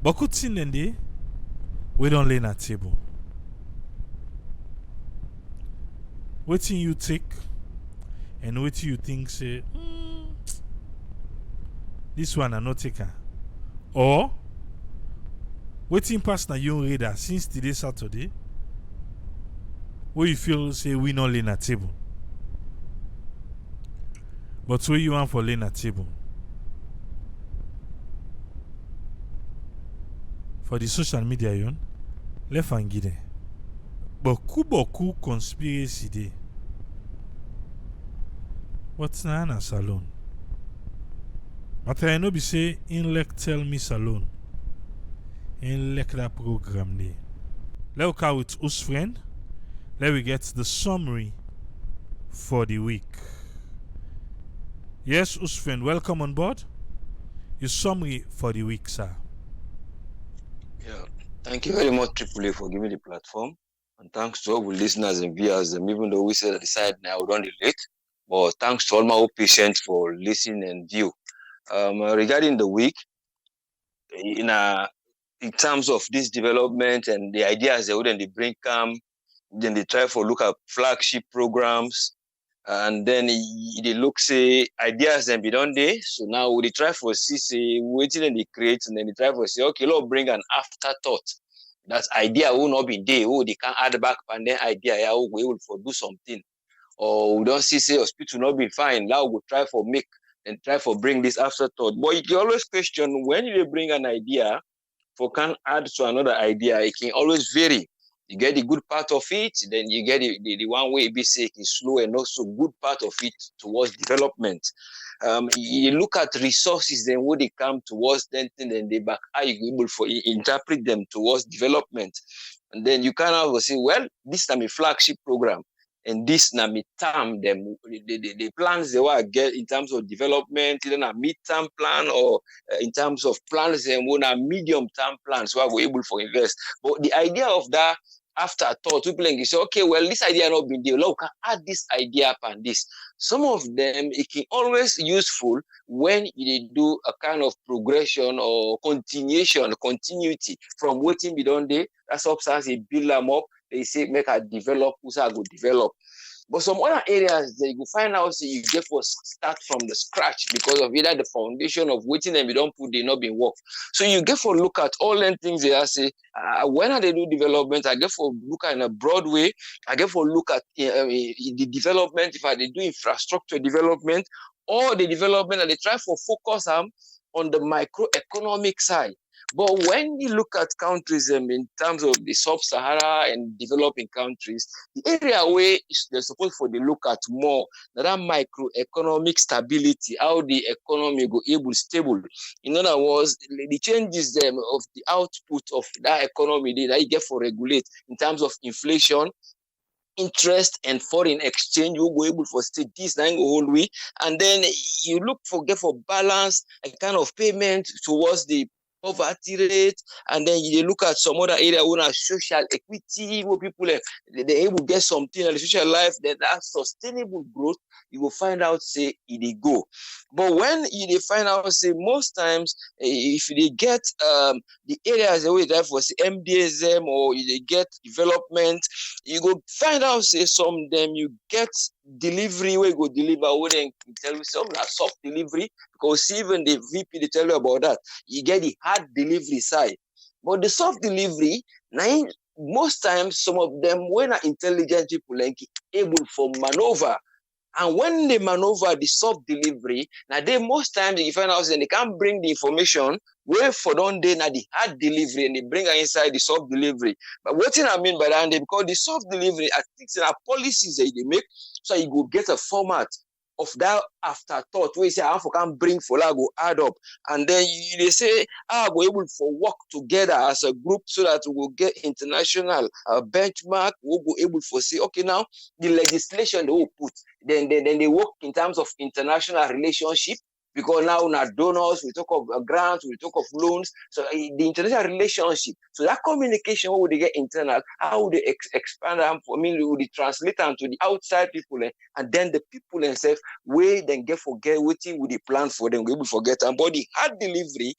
But good thing then they we don't lay at table. Waiting you take and waiting you think say this one I not taker. Or waiting past na you reader since today Saturday where you feel say we not lay at table. But where you want for laying at table? For the social media, yon, left and gide. Boku conspiracy day. What's na na salon? But I know be say in lek tell me salon. In lek that program day. Let's go with us friend. Let we get the summary for the week. Yes, us friend, welcome on board. Your summary for the week, sir. Yeah, thank you very much, Triple A, for giving the platform. And thanks to all the listeners and viewers, even though we said at the side now we don't delete, but thanks to all my patients for listening and view. Regarding the week, in terms of this development and the ideas they wouldn't bring come, then they try for look at flagship programs, and then they look say ideas and be done there. So now we try for see say waiting and they create, and then they try for say okay, let's bring an afterthought. That idea will not be there. Oh, they can add back and then idea yeah, we will for do something. Or we don't see say hospital not be fine. Now we try for make and try for bring this afterthought. But you always question when you bring an idea for can add to another idea, it can always vary. You get the good part of it, then you get the one way it be say is slow and also good part of it towards development. You look at resources, then when they come towards then they back, how you able for interpret them towards development. And then you kind of say, well, this is a flagship program. And this na midterm them the plans they want to get in terms of development, either a midterm plan or in terms of plans and one a medium term plans where we're able to invest. But the idea of that afterthought, people can say, okay, well, this idea not been there. Look, can add this idea up and this. Some of them it can always useful when you do a kind of progression or continuity from waiting be done there. That's substance they build them up. They say make a develop, who's a good develop. But some other areas that you find out so you get for start from the scratch because of either the foundation of waiting and we don't put they not been work. So you get for look at all them things they are say when are they do development, I get for look at in a broad way, I get for look at the development if I they do infrastructure development or the development and they try for focus on the microeconomic side. But when you look at countries in terms of the sub-Sahara and developing countries, the area where they're supposed for the look at more that microeconomic stability, how the economy go able stable. In other words, the changes of the output of that economy that you get for regulate in terms of inflation, interest and foreign exchange, you go able for state this the whole way, and then you look for get for balance a kind of payment towards the poverty rate, and then you look at some other area where social equity, where people they able to get something in the social life that sustainable growth, you will find out say it go. But when you find out say most times if they get the areas where they for say MDSM or they get development, you go find out say some of them you get delivery where you go deliver where they tell you some are soft delivery, because even the VP they tell you about that. You get the hard delivery side. But the soft delivery, now most times some of them when are intelligent people like able for maneuver. And when they maneuver the soft delivery, now they most times you find out that they can't bring the information where for don't they now the hard delivery and they bring her inside the soft delivery. But what I mean by that, because the soft delivery, I think there are policies that they make, so you go get a format of that afterthought where you say, I can bring for that go add up. And then they say, we're able to work together as a group so that we will get international benchmark. We'll be able to say, okay, now the legislation they will put, then they work in terms of international relationship. Because now donors, we talk of grants, we talk of loans. So the international relationship. So that communication, what would they get internal? How would they expand them? Would they translate them to the outside people? And then the people themselves, where then forget waiting with the plan for them, we will forget them. But the hard delivery,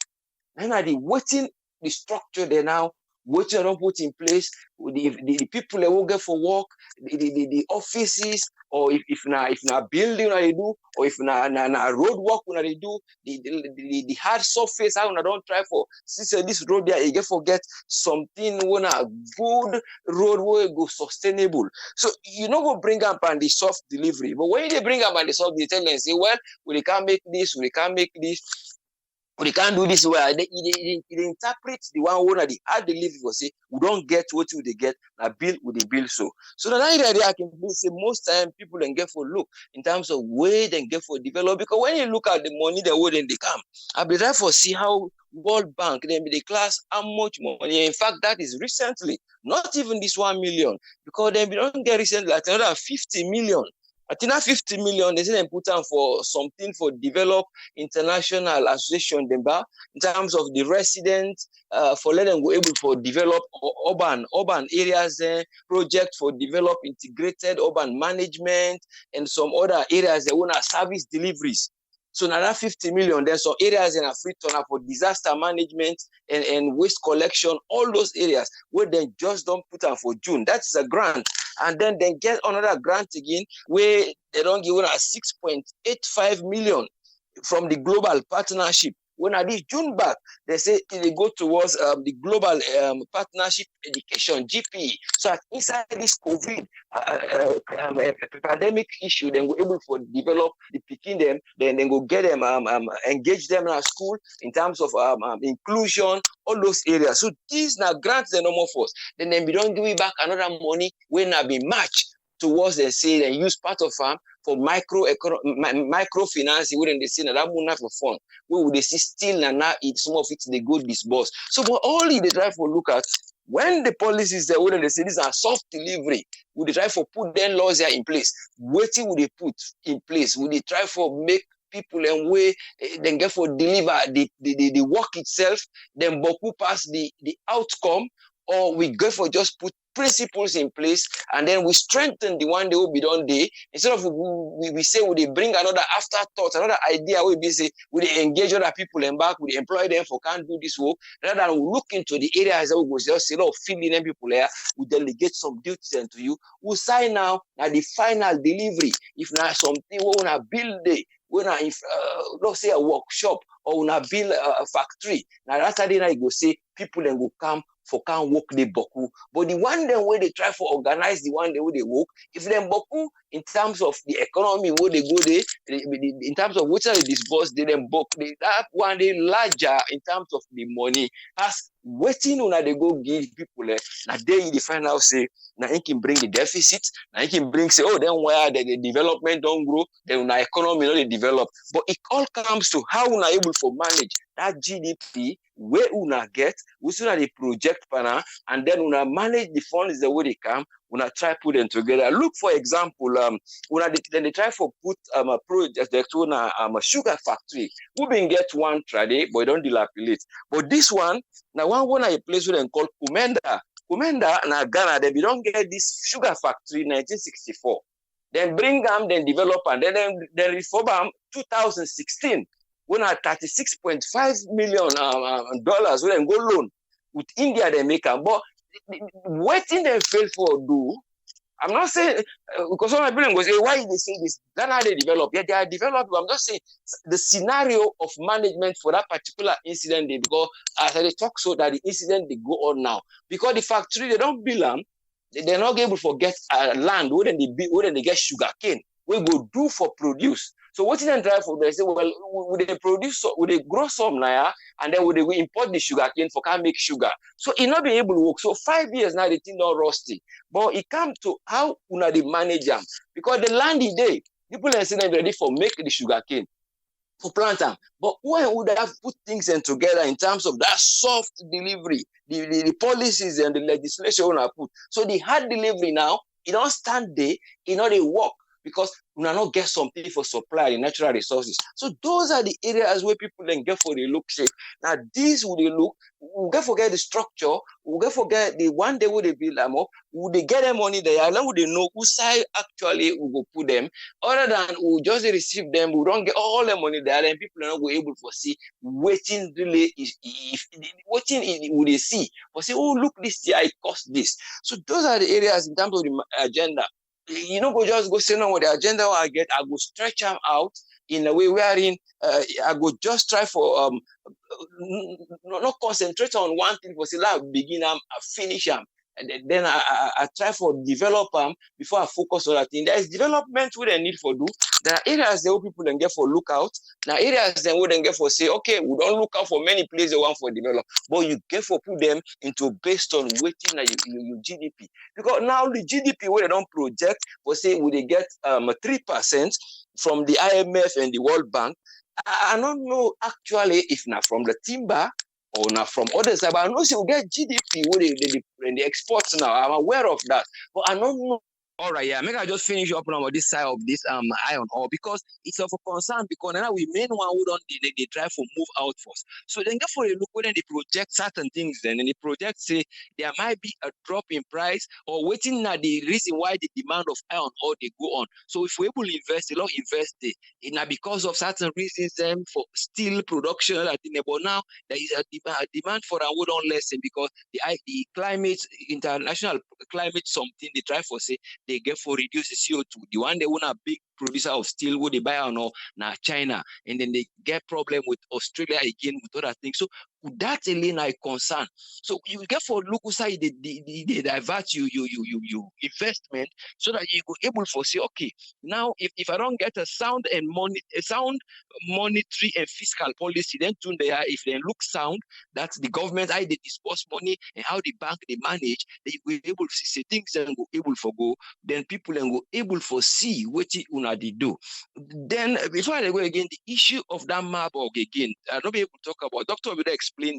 then are the waiting the structure there now, what you don't put in place, the people that will get for work, the offices, or if na building they do, or if na road work they do, the hard surface how una don't try for since this road there you get forget something when a good road will go sustainable. So you know go bring up and the soft delivery, but when they bring up and the soft, they tell them say, well, we can't make this, we can't make this. They can't do this well. They interpret the one owner, the hard delivery for say, we don't get what they get, na bill with the bill so. So that idea I can say most time people then get for look in terms of where they get for develop, because when you look at the money they would then they come, I'll be there for see how World Bank then be the class how much money. In fact, that is recently, not even this 1 million, because then we don't get recently like another 50 million. I think that 50 million, they say they put on for something for develop international association in terms of the residents, for let them go able for develop urban areas, project for develop integrated urban management, and some other areas that want service deliveries. So now that 50 million, there's some areas in a free turn for disaster management and waste collection, all those areas where they just don't put on for June. That is a grant. And then they get another grant again where they don't give us 6.85 million from the global partnership. When I did June back, they say they go towards the global partnership education, GP. So inside this COVID pandemic issue, then we're able to develop the picking them, then go get them, engage them in our school in terms of inclusion, all those areas. So these now grants the normal force. Then we don't give back another money when I be matched towards they say and use part of farm for microfinance, wouldn't they see that money for fund? We would they see still and now it some of it they go disburse. So but all they try for look at when the policies they wouldn't they say these are soft delivery, would they try for put them laws there in place? Waiting would they put in place? Would they try for make people and way then get for deliver the work itself, then boku pass the outcome, or we go for just put principles in place and then we strengthen the one they will be done day instead of we say would they bring another afterthought, another idea we be say would they engage other people and back, would they employ them for can't do this work, rather than we look into the areas that we go just say no filling them people there, we delegate some duties into you, we sign now at the final delivery. If now something we want to build day, we want to let's say a workshop or we want to build a factory, now that's how they go say people then go come for can't work the boku. But the one then where they try for organize the one day where they work, if them boku in terms of the economy where they go there, in terms of which are they disburse, they then book that one day larger in terms of the money as waiting on they go give people now they the final say now it can bring the deficit, now it can bring say oh then where the development don't grow, then the economy not they develop. But it all comes to how we are able to manage that GDP where una get, we should have the project panel, and then una manage the funds the way they come, una try put them together. Look for example, then they try for put a project that a sugar factory. We been get one trade, but don't dilapidate. But this one, now one a place where they call Kumenda. Kumenda na Ghana, they don't get this sugar factory in 1964. Then bring them, then develop, and then reform them 2016. When at $36.5 million dollars, when go loan with India, they make them. But waiting they fail for do. I'm not saying because some people go say why they say this. That's how they develop. Yeah, they are developed. I'm just saying the scenario of management for that particular incident. Because as I talk so that the incident they go on now because the factory they don't build them. They're not able to get land. Wouldn't they get sugar cane? We go do for produce. So what is then try for? They say, well, would they produce? Would they grow some now, and then would they import the sugar cane for can make sugar? So it not be able to work. So 5 years now, the thing not rusty. But it comes to how una they manage them because the land is there. People are saying ready for make the sugar cane for plant them. But when would they have put things in together in terms of that soft delivery, the policies and the legislation on put? So the hard delivery now, it don't stand there, it not they work. because we not get something for supply the natural resources. So those are the areas where people then get for the look say. Now these will they look, we get forget the structure, we get forget the one day would they build them up, would they get them money there, and then would they know who side actually we go put them, other than we just receive them, we don't get all the money there, and people are not able to see waiting really is if waiting would they see or say, oh look, this year it cost this. So those are the areas in terms of the agenda. You know, go just go say no what the agenda I get, I go stretch them out in a way wherein I go just try for not concentrate on one thing for say like begin them, finish them. And then I try for develop them before I focus on that thing. There is development we they need for do. There are areas that people then get for look out. Now areas then we then get for say, okay, we don't look out for many places one for develop, but you get for put them into based on waiting like your GDP. Because now the GDP where they don't project for say would they get 3% from the IMF and the World Bank. I don't know actually if not from the timber or not from others, but I know we get GDP where they export now. I'm aware of that, but I don't know. All right, yeah. Maybe I just finish up on this side of this iron ore because it's of a concern because now we main one who don't they try for move out first. So then therefore they look when they project certain things then and they project say there might be a drop in price or waiting at the reason why the demand of iron ore they go on. So if we able to invest, a lot invest it now because of certain reasons then for steel production, I think but now there is a demand for a wood on lessen because the climate, international climate something they try for say they get for reduce the CO2. The one they want a big producer of steel who they buy on now China, and then they get problem with Australia again with other things. So that's a lane I concern. So you get for look side they divert you investment so that you go able for say okay now if I don't get a sound monetary and fiscal policy then tune they are if they look sound that's the government how they disperse money and how the bank they manage they will able to see things and go able for go then people then go able for see what una they do. Then before I go again the issue of that Marburg again I'll not be able to talk about doctor will explain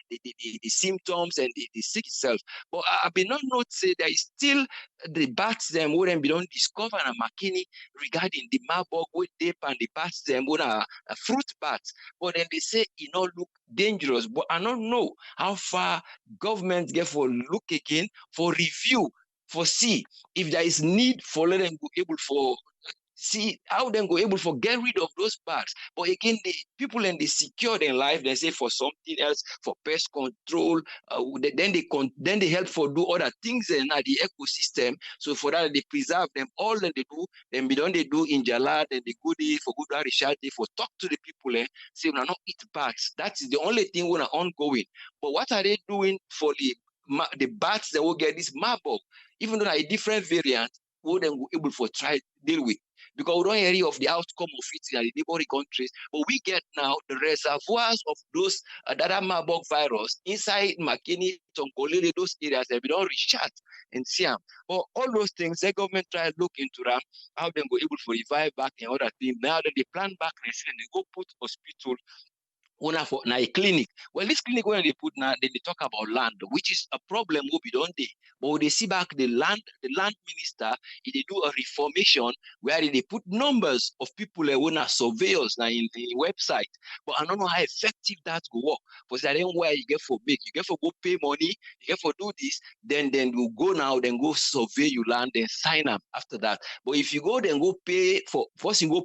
the symptoms and the sick itself. But I've been not say there is still the bats them wouldn't be don't discover a McKinney regarding the Marburg with dip and the bats them would a fruit bats. But then they say it not look dangerous. But I don't know how far government get for look again for review for see if there is need for let them go able for see how them go able for get rid of those bats. But again, the people and they secure their life, they say for something else, for pest control, then they help for do other things in the ecosystem. So for that they preserve them all that they do, then we don't they do in Jalad and they go there for good Arishati for talk to the people say we not eat bats. That is the only thing we are ongoing. But what are they doing for the bats that will get this Marburg? Even though a different variant, we then be able for try deal with. Because we don't hear of the outcome of it in the neighboring countries, but we get now the reservoirs of those that Marburg virus inside McKinney, Tongolele, those areas that we don't reach out and see them. But all those things, the government try to look into them, how they go able to revive back and other things. Now that they plan back and they go put hospital for a clinic. Well, this clinic when they put now, they talk about land, which is a problem we don't they. But they see back the land minister, they do a reformation where they put numbers of people who are surveyors now in the website. But I don't know how effective that will work. Because that ain't where you get for big. You get for go pay money, you get for do this, then you go now, then go survey your land, then sign up after that. But if you go then go pay for first you go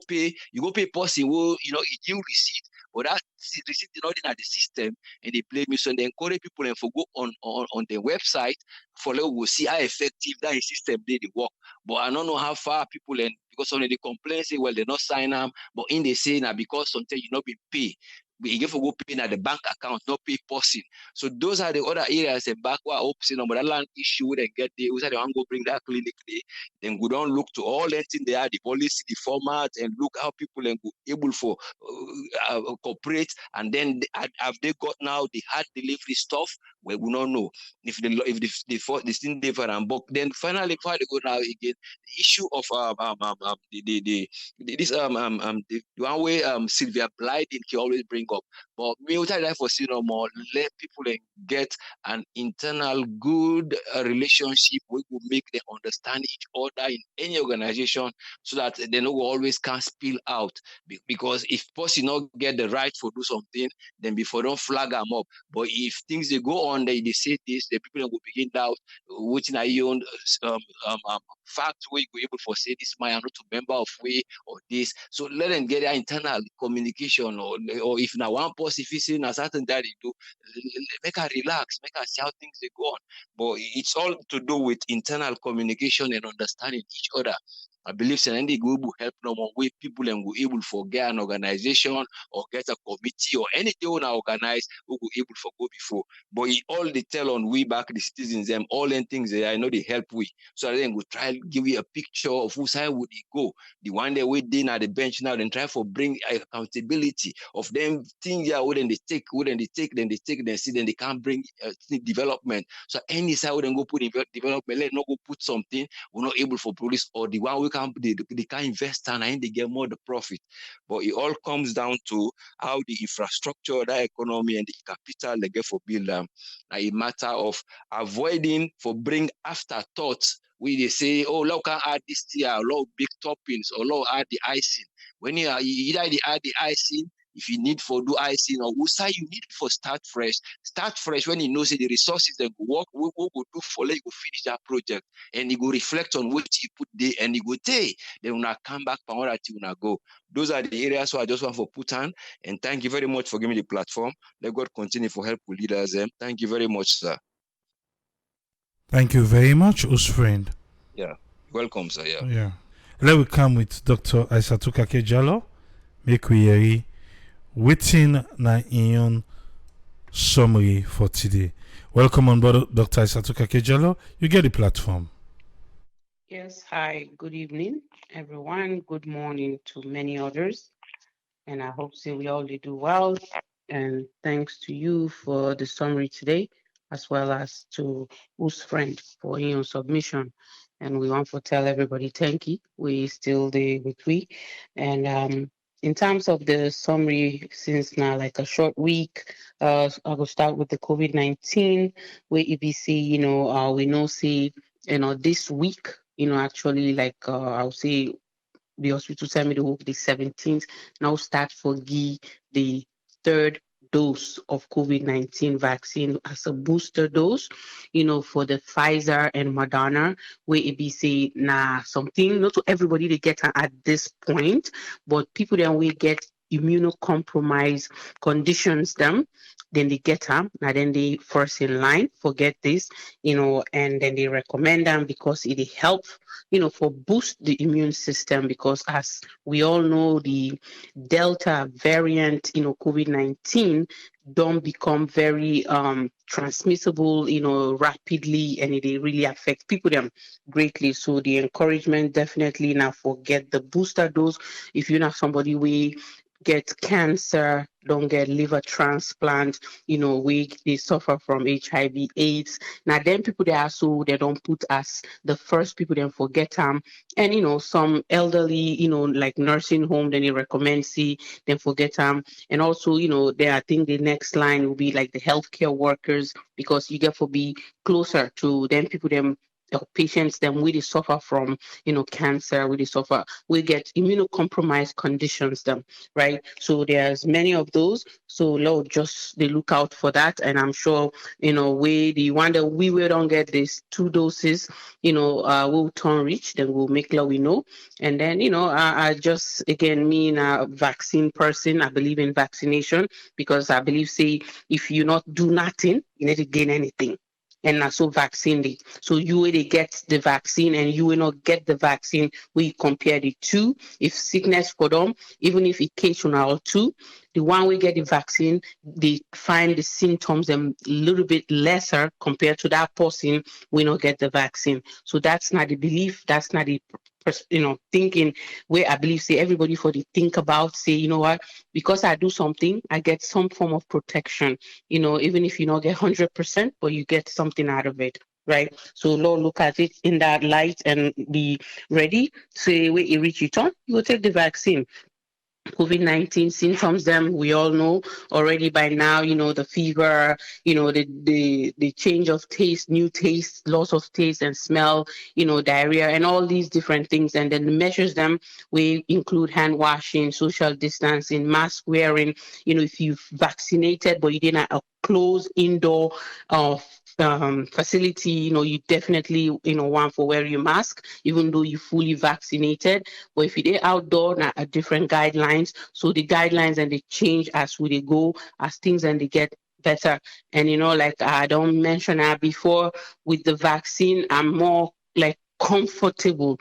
pay person who you receipt. But that receipt is not in the system, and they play me. So they encourage people and for go on their website for let we see how effective that system they work. But I don't know how far people and because some of the complaints say well they not sign them, but in they say now because sometimes you not be paid. We give for go pay at the bank account, not pay person. So those are the other areas and back where I hope but that land issue they get there. We say they want to go bring that clinic there. Then go down look to all that thing they are, the policy, the format, and look how people and go able for cooperate. And then have they got now the hard delivery stuff? Well, we don't know if the thing they for them. But then finally, before they go now again, the issue of the one way Sylvia Blyden can always bring up But me, what I like for see no more, let people get an internal good relationship. We will make them understand each other in any organization so that they know always can spill out. Because if person not get the right for do something, then before don't flag them up. But if things they go on, they say this, the people will begin doubt which in your own fact where you go able for say this man, I'm not a member of we or this. So let them get their internal communication, or if now one person if he's in a certain that they do, make her relax, make her see how things they go on. But it's all to do with internal communication and understanding each other. I believe Senandi will help no more way people and will able for get an organization or get a committee or anything we organize who will able for go before. But it all they tell on we back the citizens them all them things they I know they help we. So then we try to give you a picture of whose side would it go. The one they waiting at the bench now, then try for bring accountability of them things yeah wouldn't they take, then see then they can't bring development. So any side wouldn't go put in development, let not go put something we're not able for produce, or the one we can they can invest and they get more the profit. But it all comes down to how the infrastructure, the economy, and the capital they get for build them. A matter of avoiding for bring afterthoughts. We they say, oh, look, can add this tier, low big toppings, or low add the icing. When you either they add the icing, if you need for do icing or usa, you need for start fresh. Start fresh when you know say the resources that go work, we go do for let you go finish that project, and you go reflect on what you put there, and you go take. Then when I come back, power that you wanna go. Those are the areas where I just want for put on. And thank you very much for giving me the platform. Let God continue for help with leaders. Thank you very much, sir. Thank you very much, us friend. Yeah. Welcome, sir. Yeah. Yeah. Let we come with Dr. Aissatou Kakejalo. Make we hear waiting na ion summary for today. Welcome on board, Dr. Aissatou Kakejalo. You get the platform. Yes, hi, good evening, everyone. Good morning to many others. And I hope so we all do well. And thanks to you for the summary today, as well as to whose friend for your submission. And we want to tell everybody thank you. We still the with we. And in terms of the summary, since now like a short week, I will start with the COVID-19, where EBC, we know see, this week, actually like I'll say the hospital sent me the hope the 17th. Now start for the third dose of COVID-19 vaccine as a booster dose, for the Pfizer and Moderna, where it be say, something, not to everybody they get at this point, but people that we get immunocompromised conditions them, then they get them, now then they first in line, forget this, and then they recommend them because it helps for boost the immune system, because as we all know, the Delta variant, COVID-19 don't become very transmissible, rapidly, and it really affects people them greatly. So the encouragement definitely now forget the booster dose. If you're not somebody we get cancer, don't get liver transplant, we they suffer from HIV, AIDS. Now then people they are so they don't put as the first people then forget them. And some elderly, like nursing home, then they recommend see, then forget them. And also, there I think the next line will be like the healthcare workers, because you get to be closer to them people them patients then we suffer from cancer, we suffer, we get immunocompromised conditions them, right? So there's many of those, so Lord just they look out for that. And I'm sure we the one that we will don't get these 2 doses, we'll turn rich, then we'll make law we know. And then I just again mean a vaccine person, I believe in vaccination, because I believe say if you not do nothing you need to gain anything. And also vaccine day. So you will get the vaccine and you will not get the vaccine. We compare the two. If sickness for them, even if occasional too, the one we get the vaccine, they find the symptoms a little bit lesser compared to that person we not get the vaccine. So that's not the belief. That's not the thinking where I believe say everybody for the think about say, what, because I do something, I get some form of protection, even if you not get 100%, but you get something out of it. Right. So Lord look at it in that light and be ready. Say where you reach your turn, you will take the vaccine. COVID-19 symptoms, them we all know already by now, the fever, the change of taste, new taste, loss of taste and smell, diarrhea and all these different things. And then the measures them, we include hand washing, social distancing, mask wearing, if you've vaccinated but you didn't have a closed indoor facility, you definitely, want for wear your mask, even though you fully vaccinated. But if you're outdoor, now a different guidelines. So the guidelines and they change as we go, as things and they get better. And like I don't mention that before with the vaccine, I'm more like comfortable,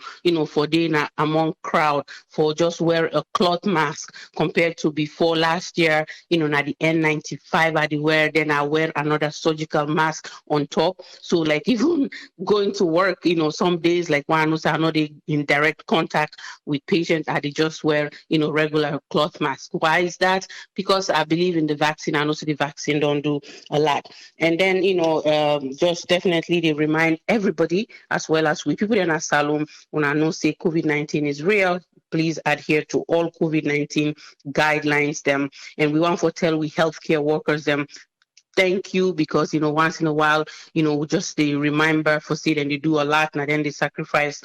for being among crowd for just wear a cloth mask compared to before last year, na the N95 I wear, then I wear another surgical mask on top. So like even going to work, some days like one who's are not in direct contact with patients, I just wear, regular cloth mask. Why is that? Because I believe in the vaccine. I know the vaccine don't do a lot. And then, just definitely they remind everybody as well as we people in our salon when I know say COVID-19 is real. Please adhere to all COVID-19 guidelines them. And we want to tell we healthcare workers them thank you, because once in a while just they remember for see and they do a lot and then they sacrifice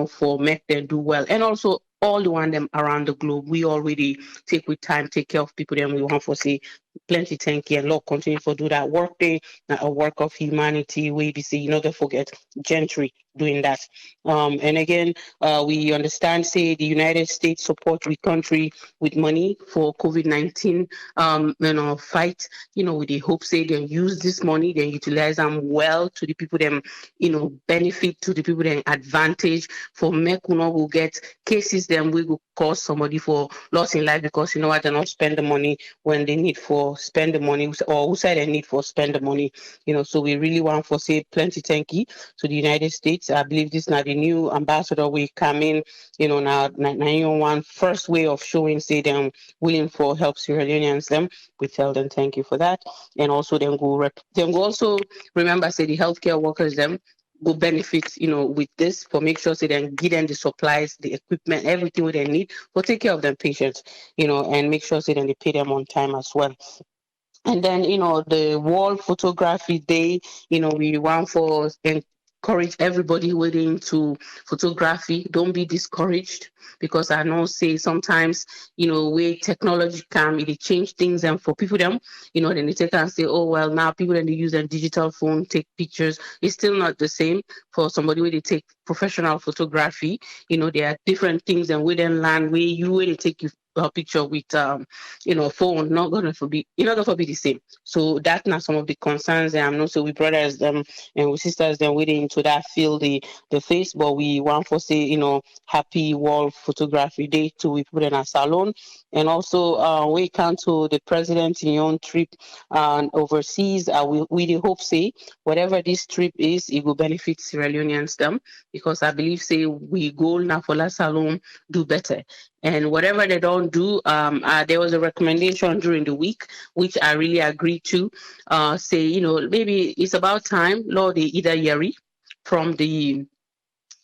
for make them do well. And also all the one them around the globe, we already take with time take care of people, then we want for see plenty thank you and Lord continue for do that work day, a work of humanity. We be see don't forget gentry doing that. And again, we understand say the United States support we country with money for COVID-19 fight, with the hope say they use this money, they utilize them well to the people them, benefit to the people them advantage for make will get cases them we will cause somebody for loss in life because what they not spend the money when they need for spend the money, or who said they need for spend the money, so we really want for say plenty thank you to the United States. I believe this now the new ambassador we come in, now one first way of showing say them willing for help Sierra Leoneans them. We tell them thank you for that. And also then go also remember say the healthcare workers them go benefit, with this for make sure so then give them the supplies, the equipment, everything they need for take care of them patients, and make sure so then they pay them on time as well. And then, the World Photography Day, we want for encourage everybody waiting to photography. Don't be discouraged, because I know say sometimes, way technology come, it change things, and for people them, then they take and say, oh well, now people then they use a digital phone, take pictures. It's still not the same for somebody where they take professional photography. There are different things and we then learn where they take you a picture with phone not gonna be the same. So that's not some of the concerns that I'm not so we brothers and we sisters then waiting into that field the face, but we want for say happy World Photography Day to we put in our salon. And also we come to the president in your own trip overseas. We the hope say whatever this trip is, it will benefit Sierra Leoneans them, because I believe say we go now for la salon do better. And whatever they don't do, there was a recommendation during the week, which I really agree to, say, maybe it's about time, Lord, they either Yeri from the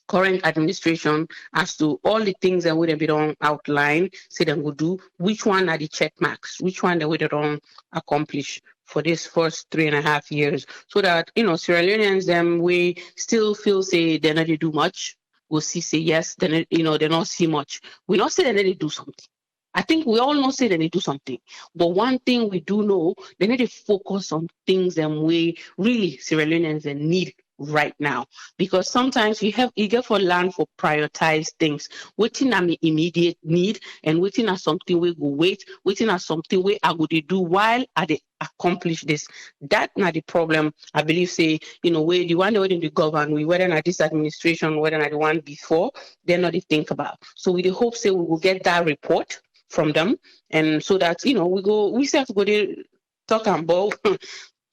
current administration as to all the things that would be done outline, say them would do, which one are the check marks, which one they would don't accomplish for this first 3.5 years, so that Sierra Leoneans them we still feel say they not do much. We'll see say yes, then they not see much. We not say that they do something. I think we all know say that they do something, but one thing we do know, they need to focus on things and we really Sierra Leoneans need right now, because sometimes you get for land for prioritize things, waiting at me immediate need and waiting at something we go waiting at something we I would do while I they accomplish this. That not the problem. I believe say where the one waiting to govern we whether not this administration whether not the one before they're not to think about. So we hope say we will get that report from them, and so that we still have to go there talk about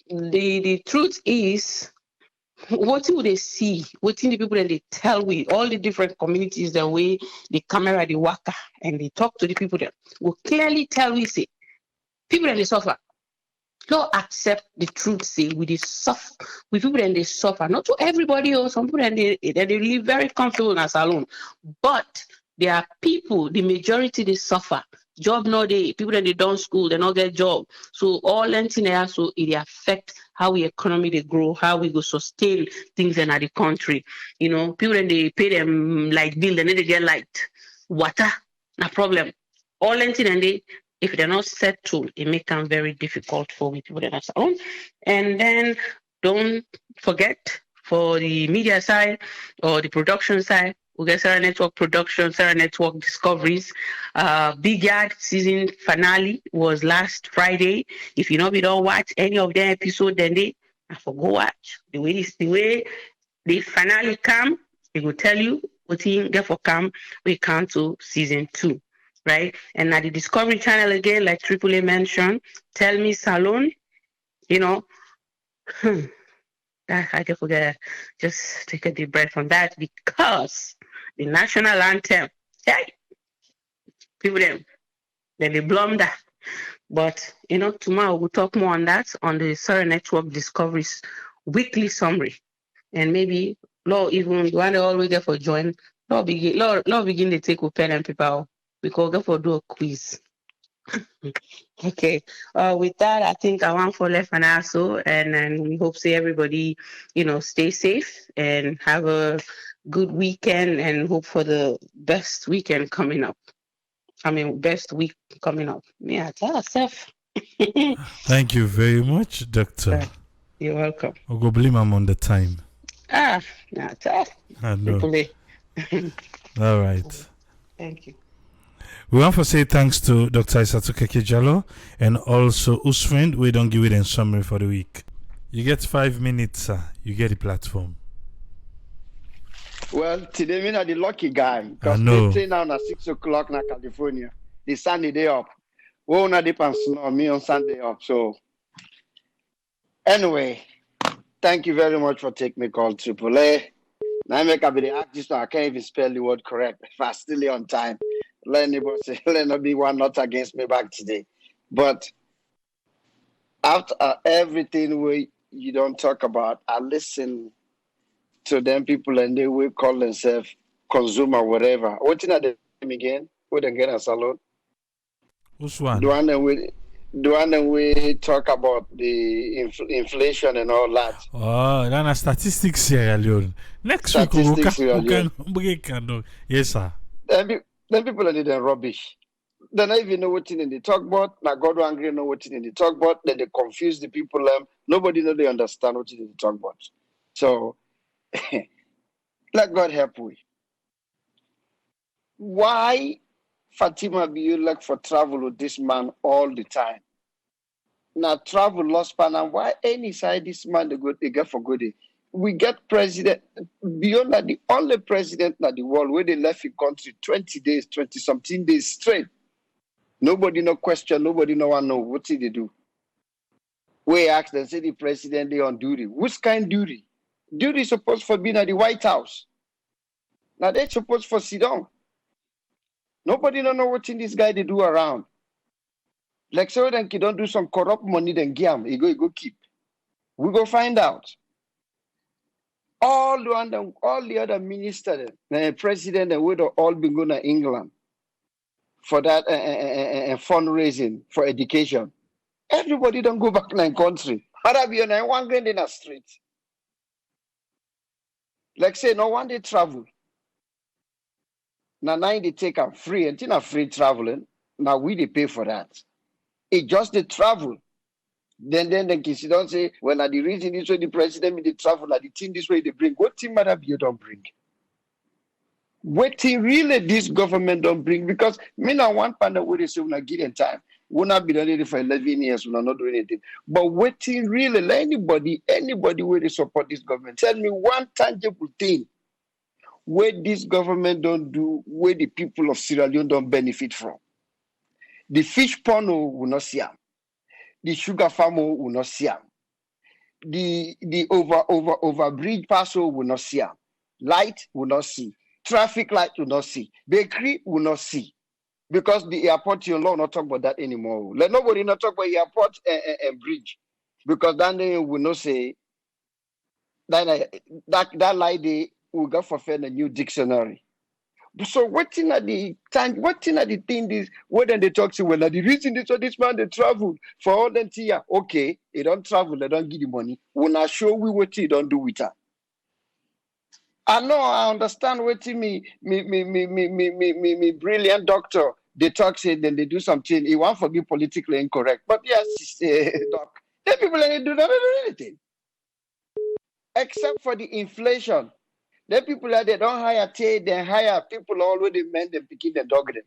the truth is what will they see? What in the people that they tell we all the different communities the way the camera the worker and they talk to the people that will clearly tell we say people that they suffer. Don't accept the truth. Say we they suffer with people and they suffer. Not to everybody or some people and they live very comfortable in a salon, but there are people. The majority they suffer. Job no day. People that they don't school, they don't get job. So all anything there, so it affect how we economy they grow, how we go sustain things in the country. You know, people that they pay them light bill, then they get light, water, no problem. All anything and they if they're not settled, it makes them very difficult for we people that are salon. And then don't forget for the media side or the production side, we get Sarah Network Production, Sarah Network Discoveries. Big Yard season finale was last Friday. If you know we don't watch any of the episode, then I forgo watch. The way the finale come, it will tell you what you get for come. We come to season 2, right? And at the Discovery Channel again, like Triple A mentioned, Tell Me Salon, you know. I can forget. Just take a deep breath on that because the national anthem, hey, people them, they blunder. But tomorrow we'll talk more on that on the Surrey Network Discoveries weekly summary, and maybe Law even one day all we get for join. Law begin to take with pen and paper. We could go for do a quiz. Okay. With that, I think I want for left and also, and then we hope see everybody, stay safe and have a good weekend, and hope for the best weekend coming up. I mean, best week coming up. Yeah, tell us, Thank you very much, Doctor. You're welcome. I'll go blame him on the time. Yeah, I know. Triple All right. Thank you. We want to say thanks to Dr. Isaatu Kekejalo and also Usfriend. We don't give it a summary for the week. You get 5 minutes, sir. You get the platform. Well, today me not the lucky guy. I Because know. they say now at 6 o'clock in California. The Sunday day up. We on depends on me on Sunday up. So anyway, thank you very much for taking me call AAA. Now I make up the artist, I can't even spell the word correct. If I still on time, let anybody say, let not be one not against me back today. But after everything you don't talk about, I listen to them people and they will call themselves consumer whatever. What's in them again? We don't get a salon. Which one? The one we talk about the inflation and all that. Oh, that's statistics here, Leone. Next week, we can break. Yes, sir. Then people are the rubbish. They don't even know what in the talk about. Now God will angry know what in the talk about. Then they confuse the people. Nobody know they understand what in the talk about. So let God help we. Why Fatima be you like for travel with this man all the time? Now travel lost pan and why any side this man they get for good? We get president beyond that the only president in the world where they left the country 20 days, 20-something days straight. Nobody no question, nobody no one know what did they do. We ask them, say the president they on duty. Which kind duty? Duty is supposed for being at the White House. Now they supposed for sit down. Nobody don't know what in this guy they do around. Like so then he don't do some corrupt money then gam. He go keep. We go find out. All the other ministers, president, and would all been going to England for that fundraising for education. Everybody don't go back to their country. Arabian and one grand in a street. Like say, no one they travel. Now they take a free and a free traveling. Now we they pay for that. It just the travel. Then the kids don't say, well, the reason this way the president they travel, the team this way they bring. What team matter you don't bring? What team really this government don't bring? Because me now one partner where they say when I give them time, will not be ready for 11 years, will not do anything. But what team really let anybody where they support this government? Tell me one tangible thing where this government don't do, where the people of Sierra Leone don't benefit from. The fish pond will not see them. The sugar farm will not see them. The over bridge pass will not see them. Light will not see. Traffic light will not see. Bakery will not see. Because the airport, you will not talk about that anymore. Let nobody not talk about airport and bridge. Because then they will not say that light they will go for a new dictionary. So what thing are the time? What thing are the thing this? What then they talk to? Well, the reason this man they travel for all them here. Okay, they don't travel. They don't give the money. When I show we what he don't do with her. I know. I understand what me brilliant doctor. They talk say then they do something. He want to be politically incorrect. But yes, doc. Then people ain't do not do anything except for the inflation. Then people are they don't hire they hire people already men them picking the dog them.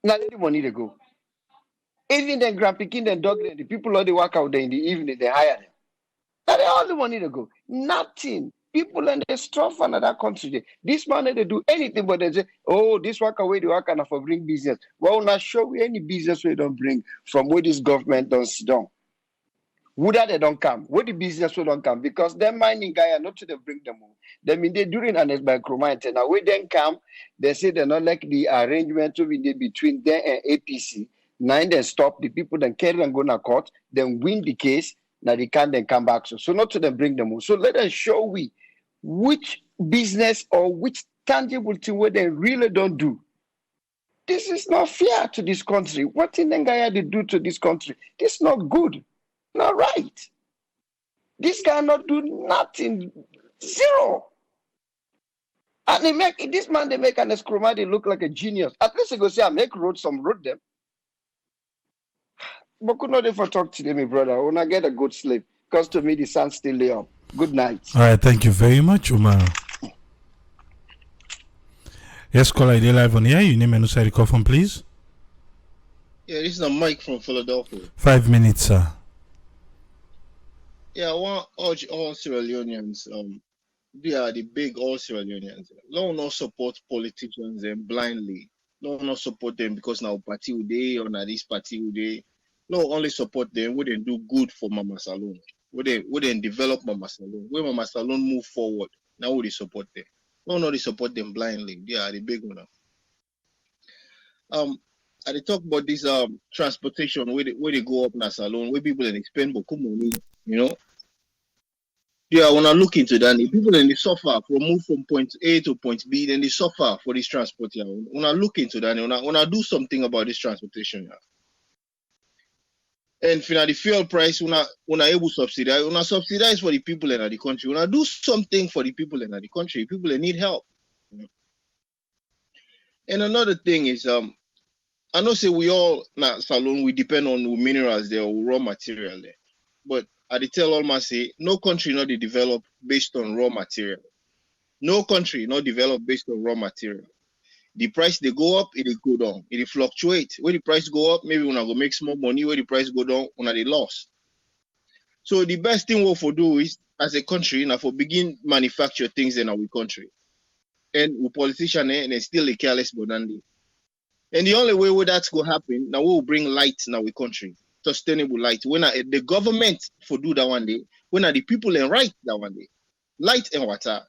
Now let the money they go. Even the grand picking the dog them, the people already work out there in the evening, they hire them. Now they all the money to go. Nothing. People and they stuff another country. This man they do anything but they say, oh, this work away, the work and for bring business. Well, not show we any business we don't bring from where this government don't sit down. Would that they don't come? Where the business will don't come? Because them mining guy are not to them bring them home. They mean they during an micromine. Now when they come, they say they're not like the arrangement to be between them and APC. Now then stop the people then carry and go to court, then win the case. Now they can't then come back. So not to them bring them home. So let us show we which business or which tangible thing where they really don't do. This is not fair to this country. What in Nengaya they do to this country? This is not good. Not right. This guy not do nothing. Zero. And they make this man they make an Eskroma, they look like a genius. At least they go say I make road them. But could not ever talk to them, my brother. When I get a good sleep. Because to me the sun still lay up. Good night. All right, thank you very much, Umar. Yes, caller, ID live on here. You name and who call from, please. Yeah, this is Mike from Philadelphia. 5 minutes, sir. Yeah, I want to urge all Sierra Leoneans, they are the big all Sierra Leoneans. Don't not support politicians blindly. Don't not support them because now party today or now this party today. No, only support them when they do good for Mama Salon. When they develop Mama Salon. When Mama Salon move forward, now we support them. Don't not support them blindly. They are the big one. I they talk about this transportation where they go up in a salon where people they spend but money, you know. Yeah, when I look into that, the people then they suffer from move from point A to point B, then they suffer for this transport. Yeah. When I look into that, when I do something about this transportation, yeah. And for the fuel price, when I able to subsidize for the people in the country, when I do something for the people in the country, people that need help. You know? And another thing is I know say we all na salon we depend on minerals there or raw material there. But I tell all my say no country not they develop based on raw material. No country not develop based on raw material. The price they go up, it go down. It fluctuate. When the price go up, maybe when I go make small money. When the price go down, when they loss. So the best thing we for do is as a country now for begin manufacture things in our country. And we politicians and they still careless but than and the only way where that's going to happen, now we will bring light in our country, sustainable light. When the government for do that one day, when are the people in right that one day, light and water.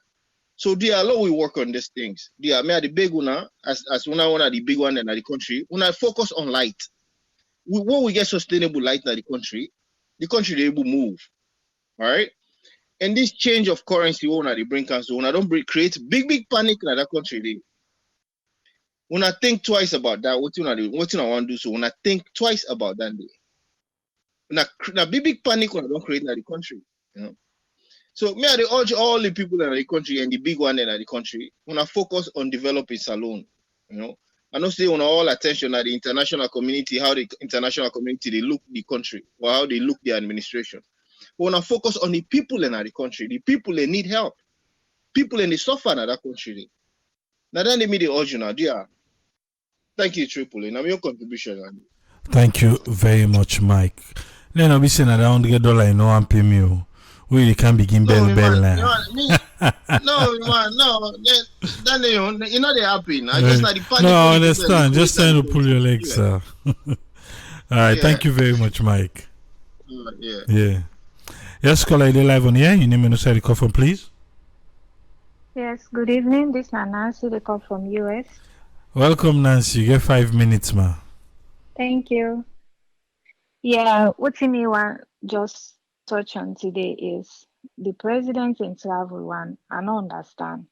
So there are a lot we work on these things. There are the big one as one of the big one in the country. When I focus on light, when we get sustainable light in the country they able move. All right. And this change of currency when they bring cancer, when I don't create big panic in that country. When I think twice about that, what I want to do, so when I think twice about that day, now big panic when I don't create in the country, you know. So me I urge all the people in the country and the big one in the country, when I focus on developing salon, you know. I don't say on all attention at the international community, how the international community they look the country or how they look the administration. But when I focus on the people in the country, the people they need help, people in the suffer in that country. Now then they me the urge now, dear. Thank you, Tripoli. Now your contribution. Andy. Thank you very much, Mike. Then I'll be saying around get dollar in no pay me. We can begin bell now. No, man, no. Then you know they happen. I just like the panic. No, I understand. Just trying to pull your legs, sir. All right, thank you very much, Mike. Yeah. Yes, caller, ID live on here. You name and who call from, please. Yes, good evening. This is Nancy, the call from US. Welcome, Nancy. You get 5 minutes, ma. Thank you. Yeah, what me want just touch on today is the president in travel one. I don't understand.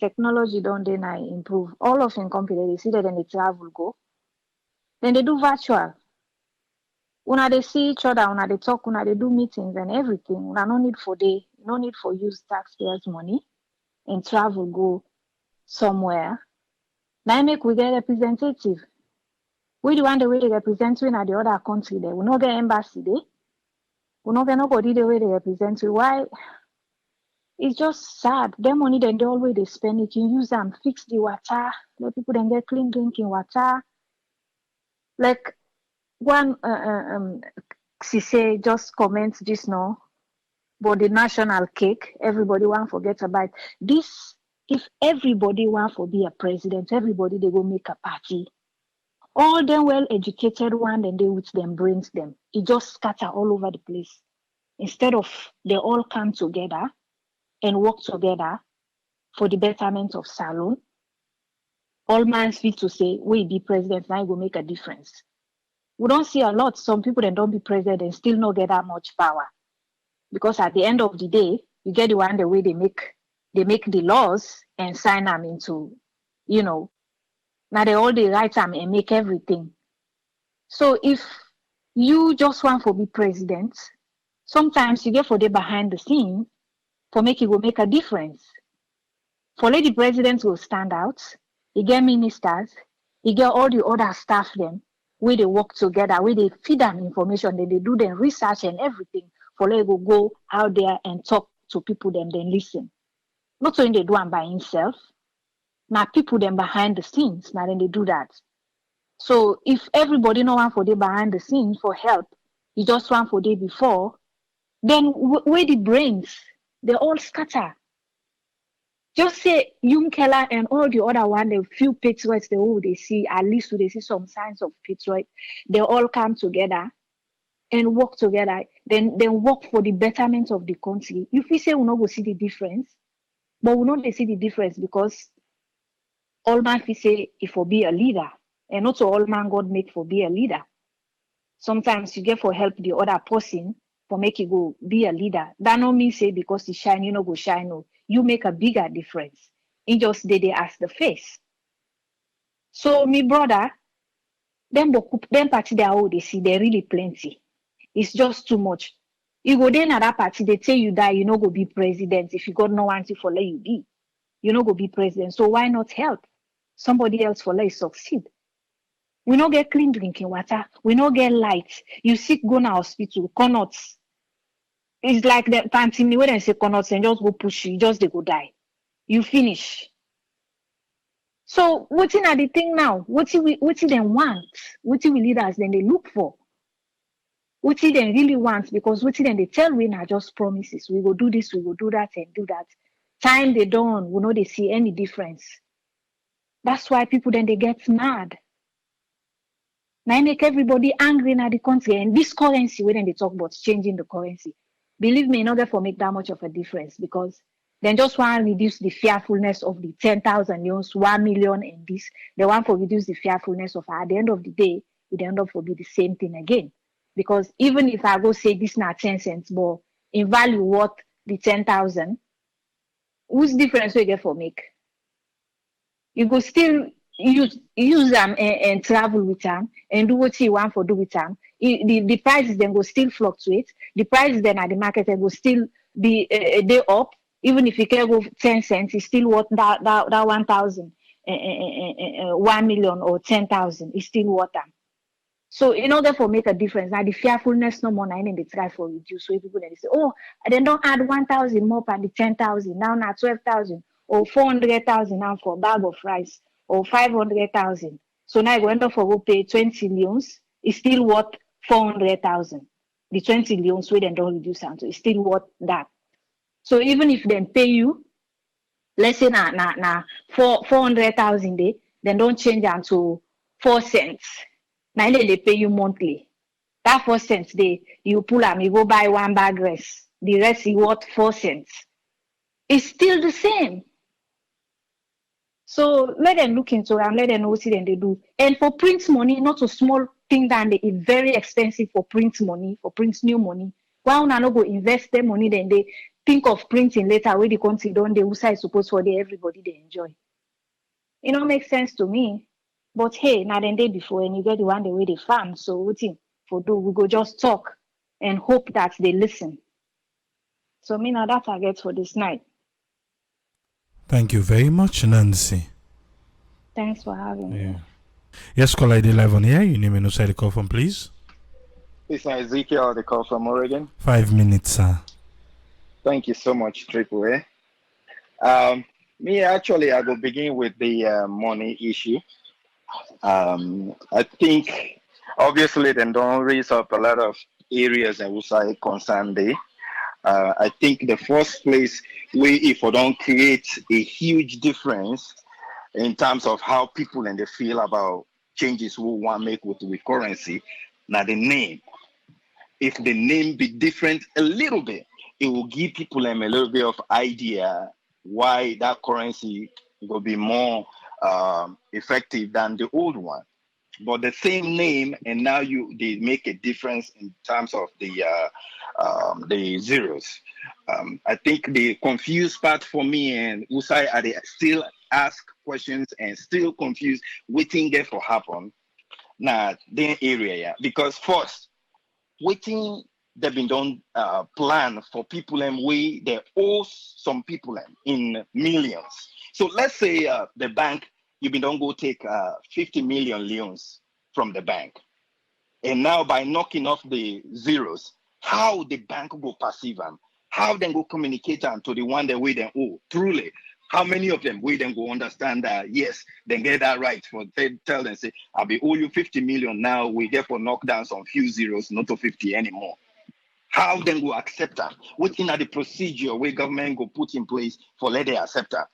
technology don't then I improve. All of in company, they see that then they travel go. Then they do virtual. Una they see each other, una they talk, una they do meetings and everything. Una no need for use taxpayers' money and travel go somewhere. Now make we get representative. We the one the way they represent we in the other country there. We no get embassy there. We no get nobody the way they represent you. Why? It's just sad. Their money then they always they spend. You can use them, fix the water, let people then get clean drinking water. Like one she say just comment this now, but the national cake, everybody want forget about this. If everybody want to be a president, everybody they go make a party. All them well-educated one, then they with them brains them. It just scatter all over the place. Instead of they all come together and work together for the betterment of Salon, all man's fit to say, we be president, now it will make a difference. We don't see a lot. Some people that don't be president and still not get that much power. Because at the end of the day, you get the one the way they make the laws and sign them into, now they all they write them and make everything. So if you just want to be president, sometimes you get for the behind the scene for make it will make a difference. For let the president will stand out, you get ministers, you get all the other staff them, where they work together, where they feed them information, then they do their research and everything, for let go go out there and talk to people them, then listen. Not only they do them by himself, now people them behind the scenes, now then they do that. So if everybody no one for the behind the scenes for help, you just want for the before, then where the brains, they all scatter. Just say Keller and all the other one, the few patriots, they see, at least they see some signs of patriot, they all come together and work together, then work for the betterment of the country. If we say we not go see the difference, but we not see the difference because all man we say if for be a leader, and not all man God make for be a leader. Sometimes you get for help the other person for make you go be a leader. That no mean say because you shine, you no go shine. No, you make a bigger difference. It just they as the face. So me brother, them party they all they see, they really plenty. It's just too much. You go there at that party, they tell you that you no go be president. If you got no one to for let you be, you no go be president. So why not help somebody else for let you succeed? We no get clean drinking water. We no get light. You sick, go na hospital, cannot. It's like the panty when they say cannot and just go push you, just they go die. You finish. So what's in the thing now? What's it them want? What's it we leaders then they look for? What's it they really want? Because what's it then they tell we now just promises. We will do this, we will do that and do that. Time they don't, we know they see any difference. That's why people then they get mad. Now I make everybody angry in the country, and this currency, when they talk about changing the currency, believe me, not for make that much of a difference because then just want to reduce the fearfulness of the 10,000 loans, 1 million, and this. They want to reduce the fearfulness of at the end of the day, it end up to be the same thing again. Because even if I go say this not 10 cents, but in value what the 10,000, whose difference we get for make? You go still use them and travel with them and do what you want for do with them. The prices then go still fluctuate. The prices then at the market then go still be a day up. Even if you can go 10 cents, it's still worth that 1,000, 1 million or 10,000. It's still worth them. So in order for make a difference, now the fearfulness no more now and they try for reduce. So people then say, oh, then don't add 1,000 more than the 10,000. Now 12,000 or 400,000 now for a bag of rice or 500,000. So now you end up for go pay 20 loans. It's still worth 400,000. The 20 loans we then don't reduce them, so it's still worth that. So even if they pay you, let's say 400,000 day, then don't change them to 4 cents. Now they pay you monthly. That 4 cents day, you pull them, you go buy one bag rice. The rest is worth 4 cents. It's still the same. So let them look into it and let them know what they do. And for print money, not a small thing that it's very expensive for print money, for print new money. Why not go invest their money then they think of printing later where the country don't they is supposed for the everybody they enjoy. It don't make sense to me. But hey, now then day before and you get the one the way they farm. So what thing for do we go just talk and hope that they listen. So me now that I get for this night. Thank you very much, Nancy. Thanks for having me. Yes, call ID live on here. You name and say the call from, please. It's Ezekiel, the call from Oregon. 5 minutes, sir. Thank you so much, Triple A. Me, actually, I will begin with the money issue. I think, obviously, they don't raise up a lot of areas that will say concern there. I think the first place if we don't create a huge difference in terms of how people and they feel about changes we want to make with the currency, now the name. If the name be different a little bit, it will give people a little bit of idea why that currency will be more effective than the old one. But the same name, and now they make a difference in terms of the zeros. I think the confused part for me and Usai are they still ask questions and still confused waiting there for happen. Now the area, yeah. Because first, waiting they've been done plan for people and they owe some people in millions. So let's say the bank, you've been done go take 50 million loans from the bank. And now by knocking off the zeros, how the bank go perceive them, how they go communicate them to the one that we then owe. Truly, how many of them we then go understand that, yes, then get that right for tell them, say, I'll be owe you 50 million now, we therefore knock down some few zeros, not to 50 anymore. How then go accept that? Within the procedure where government go put in place for let they accept that.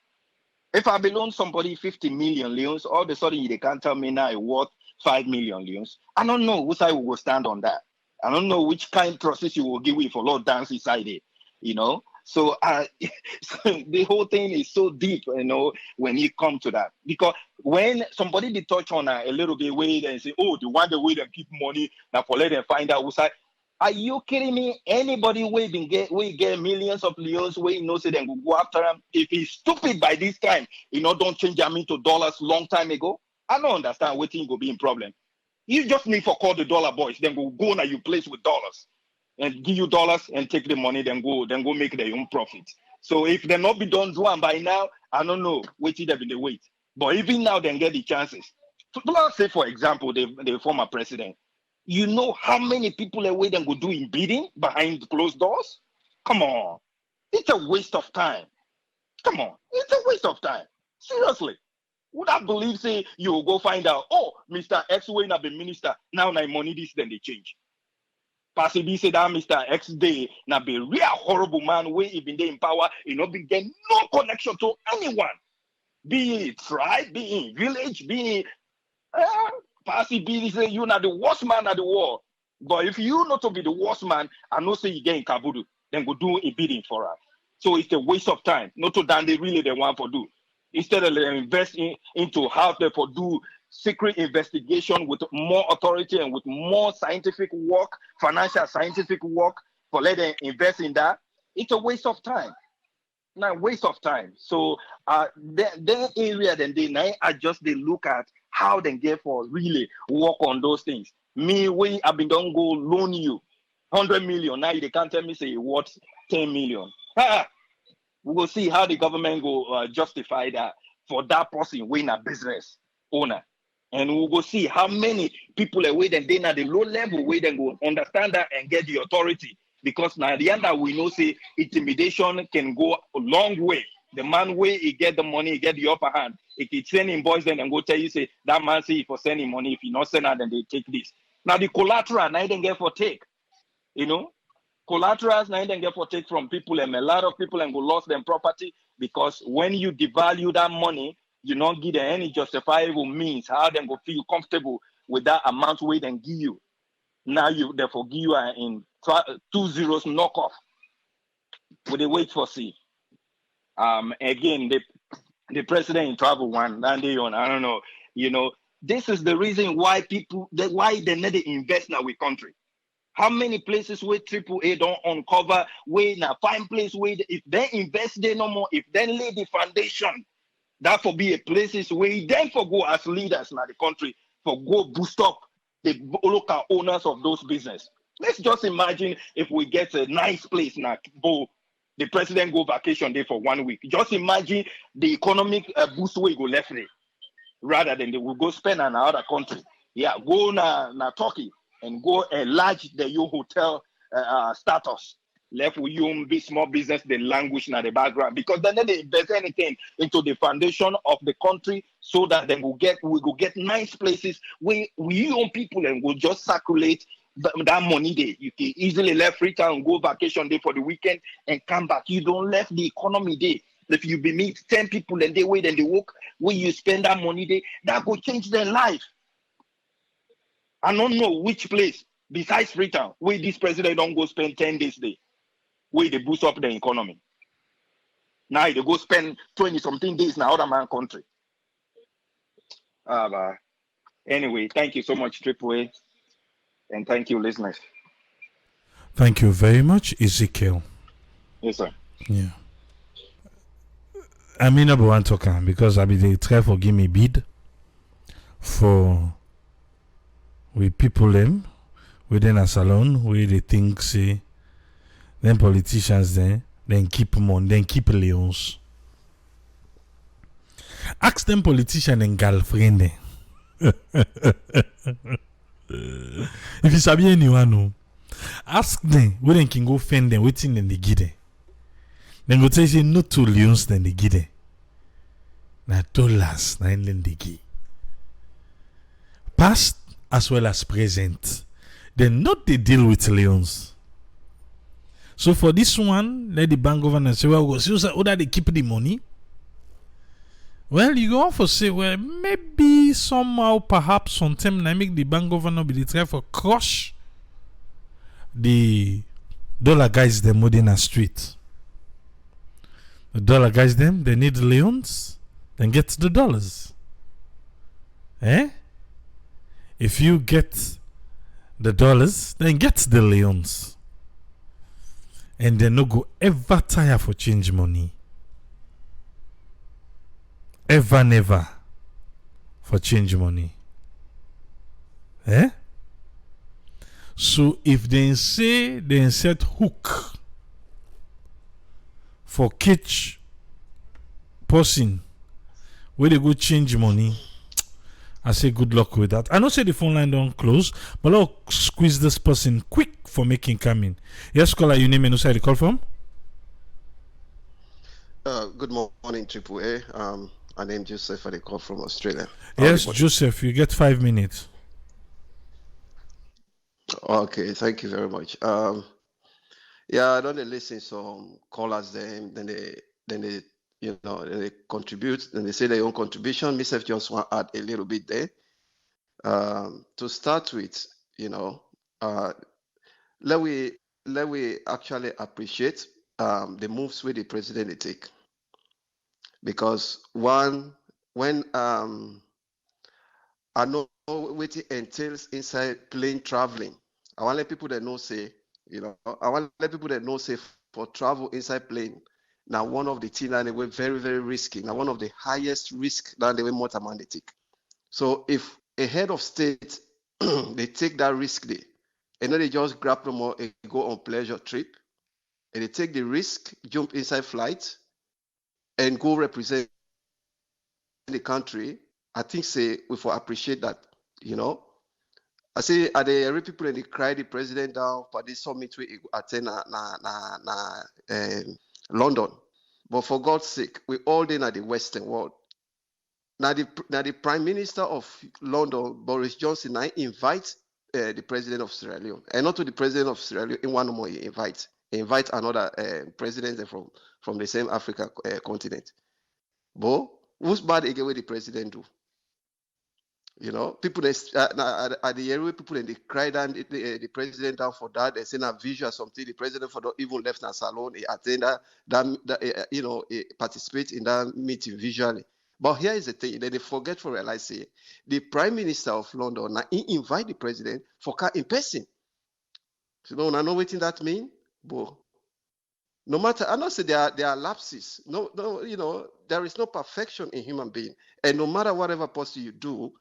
If I belong somebody 50 million loans, all of a sudden they can't tell me now it's worth 5 million loans. I don't know which side will stand on that. I don't know which kind of process you will give me for Lord dance inside it, you know. So, so the whole thing is so deep, you know, when you come to that. Because when somebody they touch on a little bit way and say, oh, the one the way they keep money, now for let them find out which side. Are you kidding me? Anybody we get millions of leons we know say then go after him. If he's stupid by this time, you know, don't change them into dollars long time ago. I don't understand what thing go be in problem. You just need for call the dollar boys, then go now you place with dollars and give you dollars and take the money, then go make their own profit. So if they not be done do and by now, I don't know, waiting them in the wait. But even now they get the chances. So let's say for example, the former president. You know how many people away then go do in bidding behind closed doors? Come on. It's a waste of time. Come on. It's a waste of time. Seriously. Would I believe say you will go find out, oh, Mr. X way not be minister, now my money this then they change. Possibly say that Mr. X day now be real horrible man way even they in power, you know, be get no connection to anyone. Be it tribe, be in village, be possibly say you not the worst man at the war. But if you not to be the worst man, I know say you get in Kabudu, then go do a bidding for her. So it's a waste of time. Not to than they really they want to do. Instead of investing into how they for do secret investigation with more authority and with more scientific work, financial scientific work, for let them invest in that, it's a waste of time. Not waste of time. So their area then they adjust they look at how they get for really work on those things. Me, I've been don't go loan you 100 million. Now they can't tell me say what 10 million. We will see how the government go justify that for that person win a business owner. And we will see how many people are waiting then at the low level where they go understand that and get the authority. Because now at the end that we know say intimidation can go a long way. The man way he get the money, he get the upper hand. If he send invoice then and go tell you say that man say for sending money, if he not send out then they take this. Now the collateral now they get for take, you know. Collaterals now they get for take from people and a lot of people and go lost their property because when you devalue that money, you don't give them any justifiable means how they go feel comfortable with that amount we then give you. Now you therefore give you in 2 zeros knockoff. With the wait for see. Again, the president in travel one and they on I don't know, you know, this is the reason why why they need to invest now with country. How many places where AAA don't uncover, where na find place where if they invest there no more, if they lay the foundation, that for be a places where then for go as leaders in the country for go boost up the local owners of those business. Let's just imagine if we get a nice place now, the president go vacation there for 1 week. Just imagine the economic boost we go left there, rather than they will go spend in another country. Yeah, go na Turkey and go enlarge the your hotel status. Left with you be small business, the language in the background, because then they invest anything into the foundation of the country so that then we will get nice places where we own people and will just circulate that money there. You can easily left free time and go vacation there for the weekend and come back. You don't left the economy there. If you be meet 10 people and they wait and they work, where you spend that money there, that will change their life. I don't know which place besides Freetown where this president don't go spend 10 days there, where they boost up the economy. Now they go spend 20 something days in another man country. Anyway, thank you so much, AAA, and thank you, listeners. Thank you very much, Ezekiel. Yes, sir. Yeah. I mean, number one talking because I be they try for give me bid for with people them within a salon where they think say them politicians then keep money, then keep Leons. Ask them politician and girlfriend them. If you sabi anyone no, ask them where they can go fend them waiting then they give them. Then go say no to Leons then they give them. Na dollars na then they give. Past as well as present. Then not they deal with Leons. So for this one, let the bank governor say, well, so that they keep the money. Well, you go on for say, well, maybe somehow, perhaps, sometime, I make the bank governor be the try for crush the dollar guys them within a street. The dollar guys them, they need Leons, then get the dollars. If you get the dollars, then get the Leons. And they no go ever tire for change money. Ever never for change money. So if they say they insert hook for catch person where they go change money, I say good luck with that. I know say the phone line don't close, but I'll squeeze this person quick for making coming. Yes, caller, you name and who side you call from? Good morning, AAA. My name is Joseph. I call from Australia. Yes, Joseph, you get 5 minutes. Okay, thank you very much. Yeah, I don't listen some callers then they they contribute, then they say their own contribution. Myself just want to add a little bit there. To start with, let we actually appreciate the moves where the president they take. Because when I know what it entails inside plane traveling, I want to let people that know say, I want to let people that know say for travel inside plane. Now one of the things that they were very, very risky. Now one of the highest risk that they were more time they take. So if a head of state they take that risk there, and then they just grab them more and go on pleasure trip, and they take the risk, jump inside flight, and go represent the country, I think say we for appreciate that, I say are the people and they cry the president down for this summit we attend London. But for God's sake, we all in at the Western world. Now the Prime Minister of London, Boris Johnson, I invite the President of Sierra Leone, and not to the President of Sierra Leone in one more he invite another president from the same Africa continent. But who's bad again what the president do? People at the area, people and they cry down the president down for that. They send a visual something. The president for the even left na salon. He attend that participate in that meeting visually. But here is the thing that they forget to realize: say the Prime Minister of London now he invite the president for car in person. I know what that mean, but no matter, I know say there are lapses. No, there is no perfection in human being, and no matter whatever possible you do,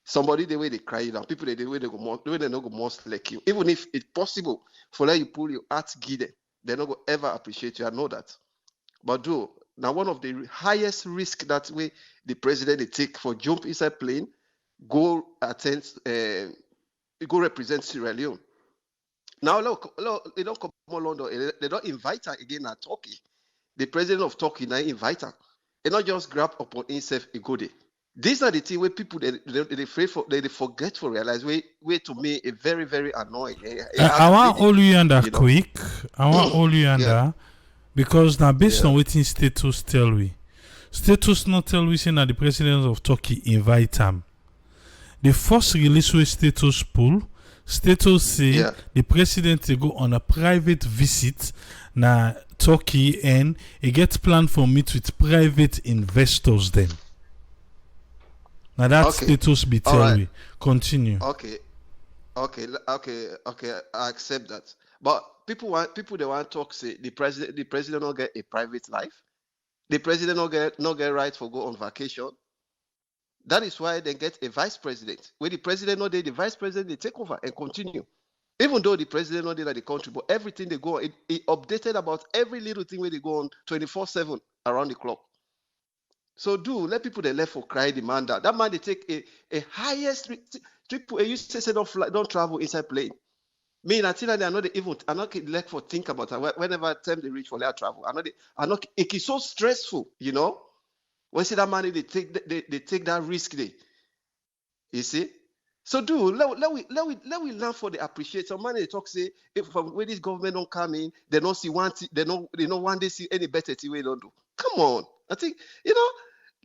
somebody the way they cry you down, people the way they not go most like you. Even if it's possible for let you pull your heart give them, they're not gonna ever appreciate you. I know that. But now one of the highest risk that way the president they take for jump inside plane, go attend, go represent Sierra Leone. Now look, they don't come to London, they don't invite her again at Turkey. The president of Turkey now invite her. They not just grab upon himself a go there. These are the things where people they forget to realize. Way to me a very very annoying. I want all you under quick. I want all you under because now based on what status tell we. Status not tell we say that the president of Turkey invite him. The first release with status pool. Status say the president they go on a private visit na Turkey and he gets planned for meet with private investors then. Now that status be tell we. Continue. Okay. I accept that. But people they want to talk say the president not get a private life. The president not get right for go on vacation. That is why they get a vice president. When the president not there, the vice president they take over and continue. Even though the president not there at the country, but everything they go on, it updated about every little thing where they go on 24/7 around the clock. So let people they left for cry demand that man they take a highest triple. You say don't travel inside plane. Me until they are not even I not left for think about it. Whenever time they reach for their travel, I not it is so stressful, When see that money they take that risk there. You see? So let we learn for the appreciate. Some money they talk say if from where this government don't come in, they don't see they don't one day see any better thing we don't do. Come on. I think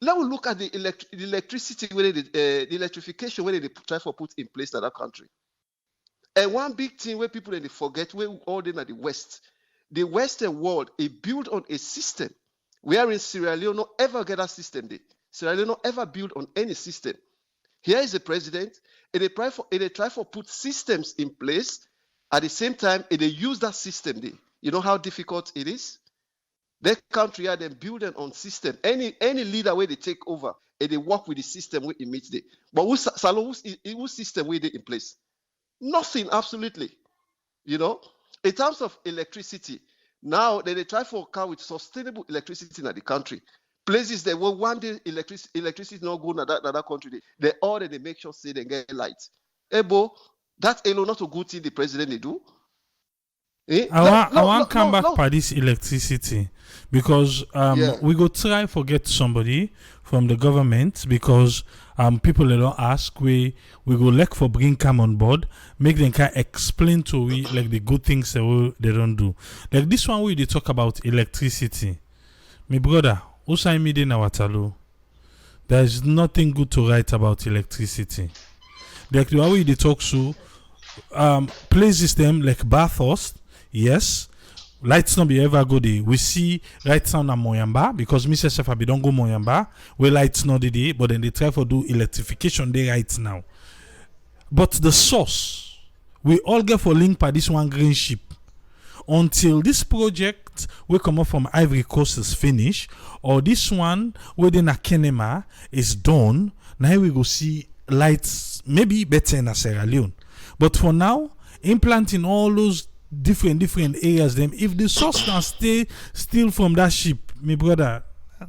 let we look at the electricity where the electrification where they try to put in place in that country. And one big thing where people they forget where all in at the Western world is built on a system. Where in Sierra Leone not ever get a system there. Sierra Leone not ever build on any system. Here is the president, and they try for put systems in place. At the same time, and they use that system there. You know how difficult it is? That country are then building on system. Any leader where they take over, and they work with the system where it meets there. But whose system where they in place? Nothing, absolutely. In terms of electricity, now they try for car with sustainable electricity in the country. Places that will one day electricity not go in that country. They make sure say they get light. Ebo, that alone not a good thing the president they do. I want come back by this electricity because we go try forget somebody from the government because people they don't ask we go look for bring come on board make them can explain to we like the good things they don't do like this one we they talk about electricity. My brother, Usai Mide na Watalu. There is nothing good to write about electricity. Like the way they talk to places them like Bathurst. Yes, lights not be ever go there. We see right now na Moyamba because Mr. Shefabi don't go Moyamba where lights not there, but then they try to do electrification there right now. But the source, we all get for link by this one green ship. Until this project will come up from Ivory Coast is finished, or this one within a Kenema is done, now we go see lights maybe better in Sierra Leone. But for now, implanting all those different areas them if the source can stay still from that ship, my brother,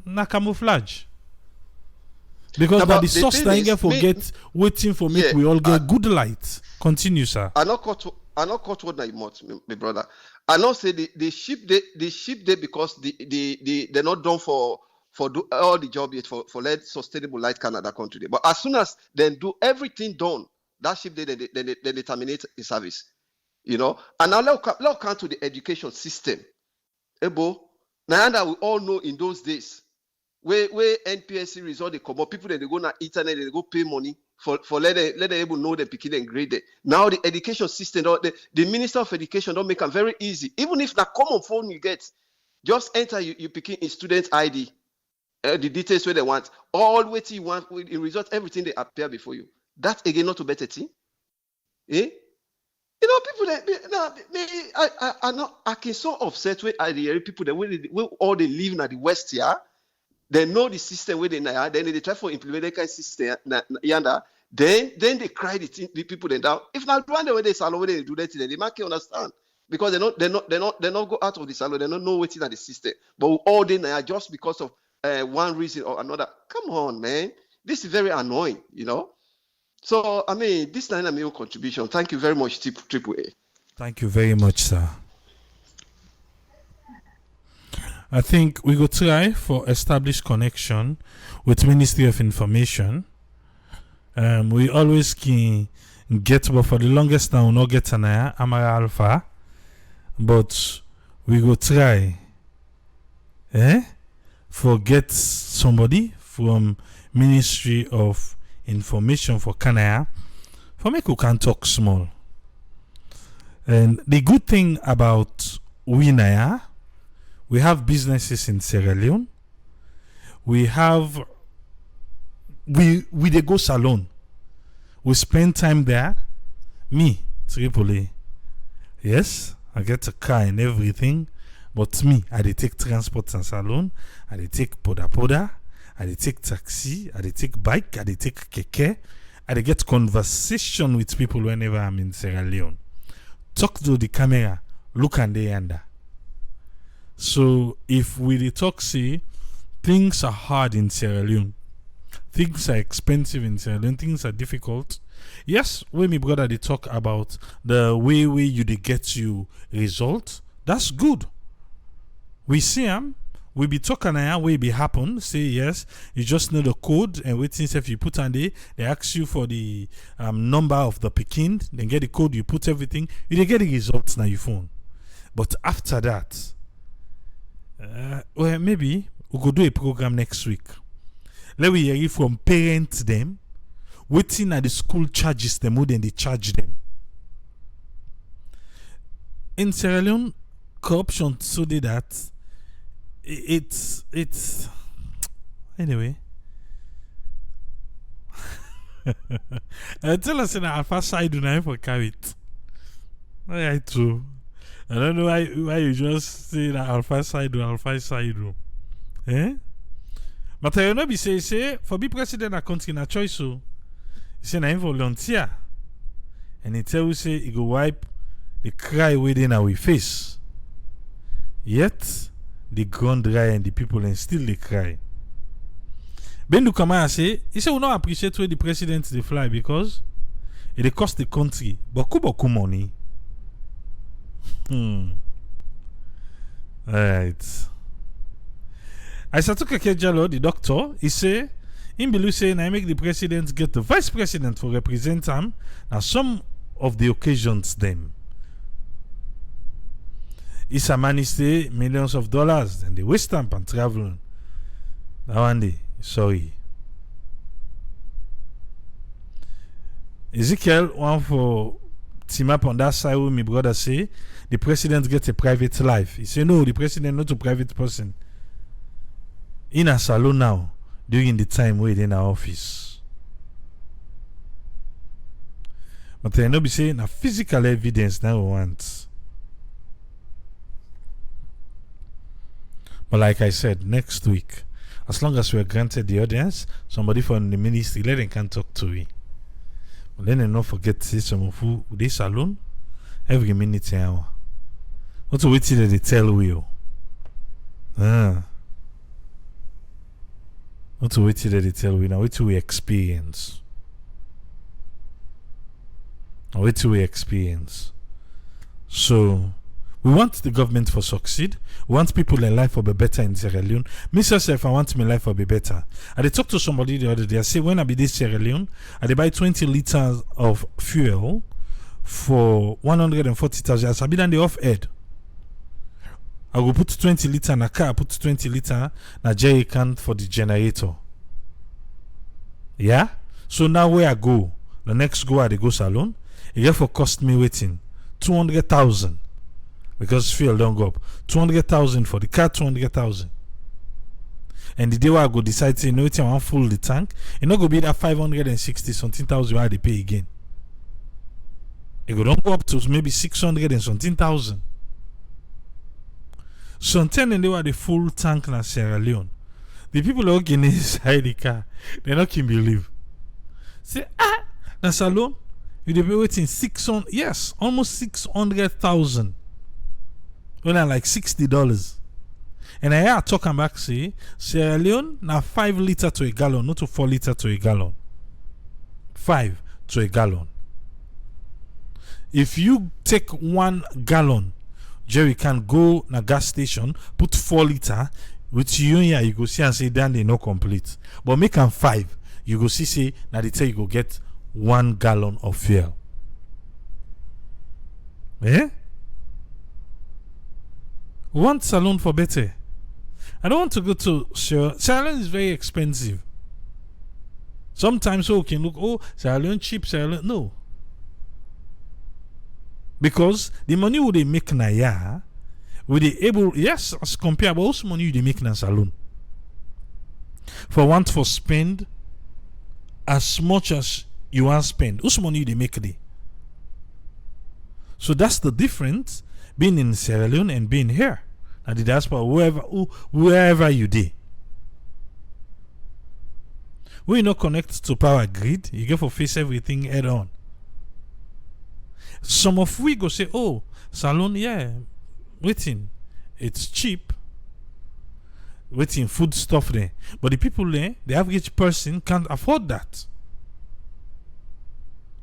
na camouflage. Because now, the source that you forget waiting for me we all get good light. Continue, sir. I not cut what I want, my brother. I not say the ship they because they're not done for do all the job yet for let sustainable light Canada country there. But as soon as they do everything done, that ship they terminate the service. And now let's come to the education system. Ebo, now we all know in those days, where NPSC result they come up, people they go on the internet, they go pay money for let them able know the picking and grade it. Now the education system, the Minister of Education don't make them very easy. Even if the common phone you get, just enter you picking in student ID, the details where they want, all what you want, in result everything they appear before you. That again not to better thing. People that I get so upset with the people that when all they live in the West here, they know the system where then they try to implement that kind of system yanda. Then they cry the people then down. If not one day when they salon when they do that, they might understand because they not go out of the salon. They don't know what's in the system. But all day now just because of one reason or another. Come on, man. This is very annoying, So I mean, this is a new contribution. Thank you very much, Triple A. Thank you very much, sir. I think we go try for established connection with Ministry of Information. We always can get, but for the longest time, we not get an Amara Alpha. But we go try, for get somebody from Ministry of Information for Canada, for make we can talk small. And the good thing about Winaya, we have businesses in Sierra Leone. We they go salon. We spend time there. Me, Tripoli. Yes, I get a car and everything. But me, I dey take transport and salon. I dey take poda. I dey take taxi. I dey take bike. I dey take keke. I dey get conversation with people whenever I'm in Sierra Leone. Talk to the camera. Look and they under. So if we talk, say things are hard in Sierra Leone, things are expensive in Sierra Leone, things are difficult. Yes, when my brother they talk about the way you they get you result, that's good. We see them. We be talking now way be happen. Say yes, you just know the code and waiting if you put on there, they ask you for the number of the Pekin, then get the code, you put everything, you they get the results on your phone. But after that, well, maybe we could do a program next week. Let we hear from parents them, waiting at the school charges them more than they charge them. In Sierra Leone, corruption so did that it's anyway. Tell us in our first side do not for carry it. I too. I don't know why you just say that alpha side do. But I know be say for be president a country na choice so. He say na him volunteer. And he tell you say he go wipe the cry within our face. Yet the ground dry and the people and still they cry. Ben Lukama say he say we not appreciate where the president they fly because it cost the country boku money. Alright. I said to Jalo, the doctor, he say in Belu say I make the president get the vice president for represent him now some of the occasions them. It's a man say millions of dollars and they waste time and traveling. That one day, sorry. Ezekiel one for team up on that side with my brother say the president gets a private life. He say no, the president not a private person. In a salon now during the time we're in our office. But I know be saying a physical evidence now we want. But like I said, next week, as long as we are granted the audience, somebody from the ministry, let them can talk to me. But then not forget to say some of who they salon every minute and hour. What to wait till they tell you? Not to wait till they tell you now. Wait till we experience. Wait till we experience. So we want the government to succeed. We want people in life to be better in Sierra Leone. Myself, I want my life to be better. I talked to somebody the other day. I say, when I be this Sierra Leone, I buy 20 liters of fuel for 140,000. I be done the off head. I will put 20 liters in a car, put 20 liters in a jerry can for the generator. Yeah? So now where I go, the next go I go salon, it therefore cost me waiting 200,000. Because fuel don't go up. 200,000 for the car, 200,000. And the day where I go decide to, I want full the tank, it's not going to be that 560 something thousand I they pay again. It don't go up to maybe 600 and something thousand. Sometimes they were the full tank in Sierra Leone. The people who are inside the car, they not can believe. Say, na salon, you be waiting 600, yes, almost 600,000. When I like $60. And I hear talking back say, Sierra Leone, now 5 liters to a gallon, not to 4 liters to a gallon. 5 to a gallon. If you take 1 gallon, Jerry can go na gas station, put 4 liters, with you here, you go see and say, then they no complete. But make them 5, you go see, say, now they tell you go get 1 gallon of fuel. Eh? Want salon for better. I don't want to go to salon is very expensive. Sometimes we can look, salon cheap, salon. No. Because the money would they make na ya, would they able, yes, as compared, but also money they make na salon. For want for spend as much as you want spend. Also money they make there. So that's the difference being in Sierra Leone and being here. And the diaspora, wherever you did. When you not connect to power grid, you get for face everything head on. Some of we go say, salon, yeah, waiting, it's cheap. Waiting, food stuff there. But the people there, the average person can't afford that.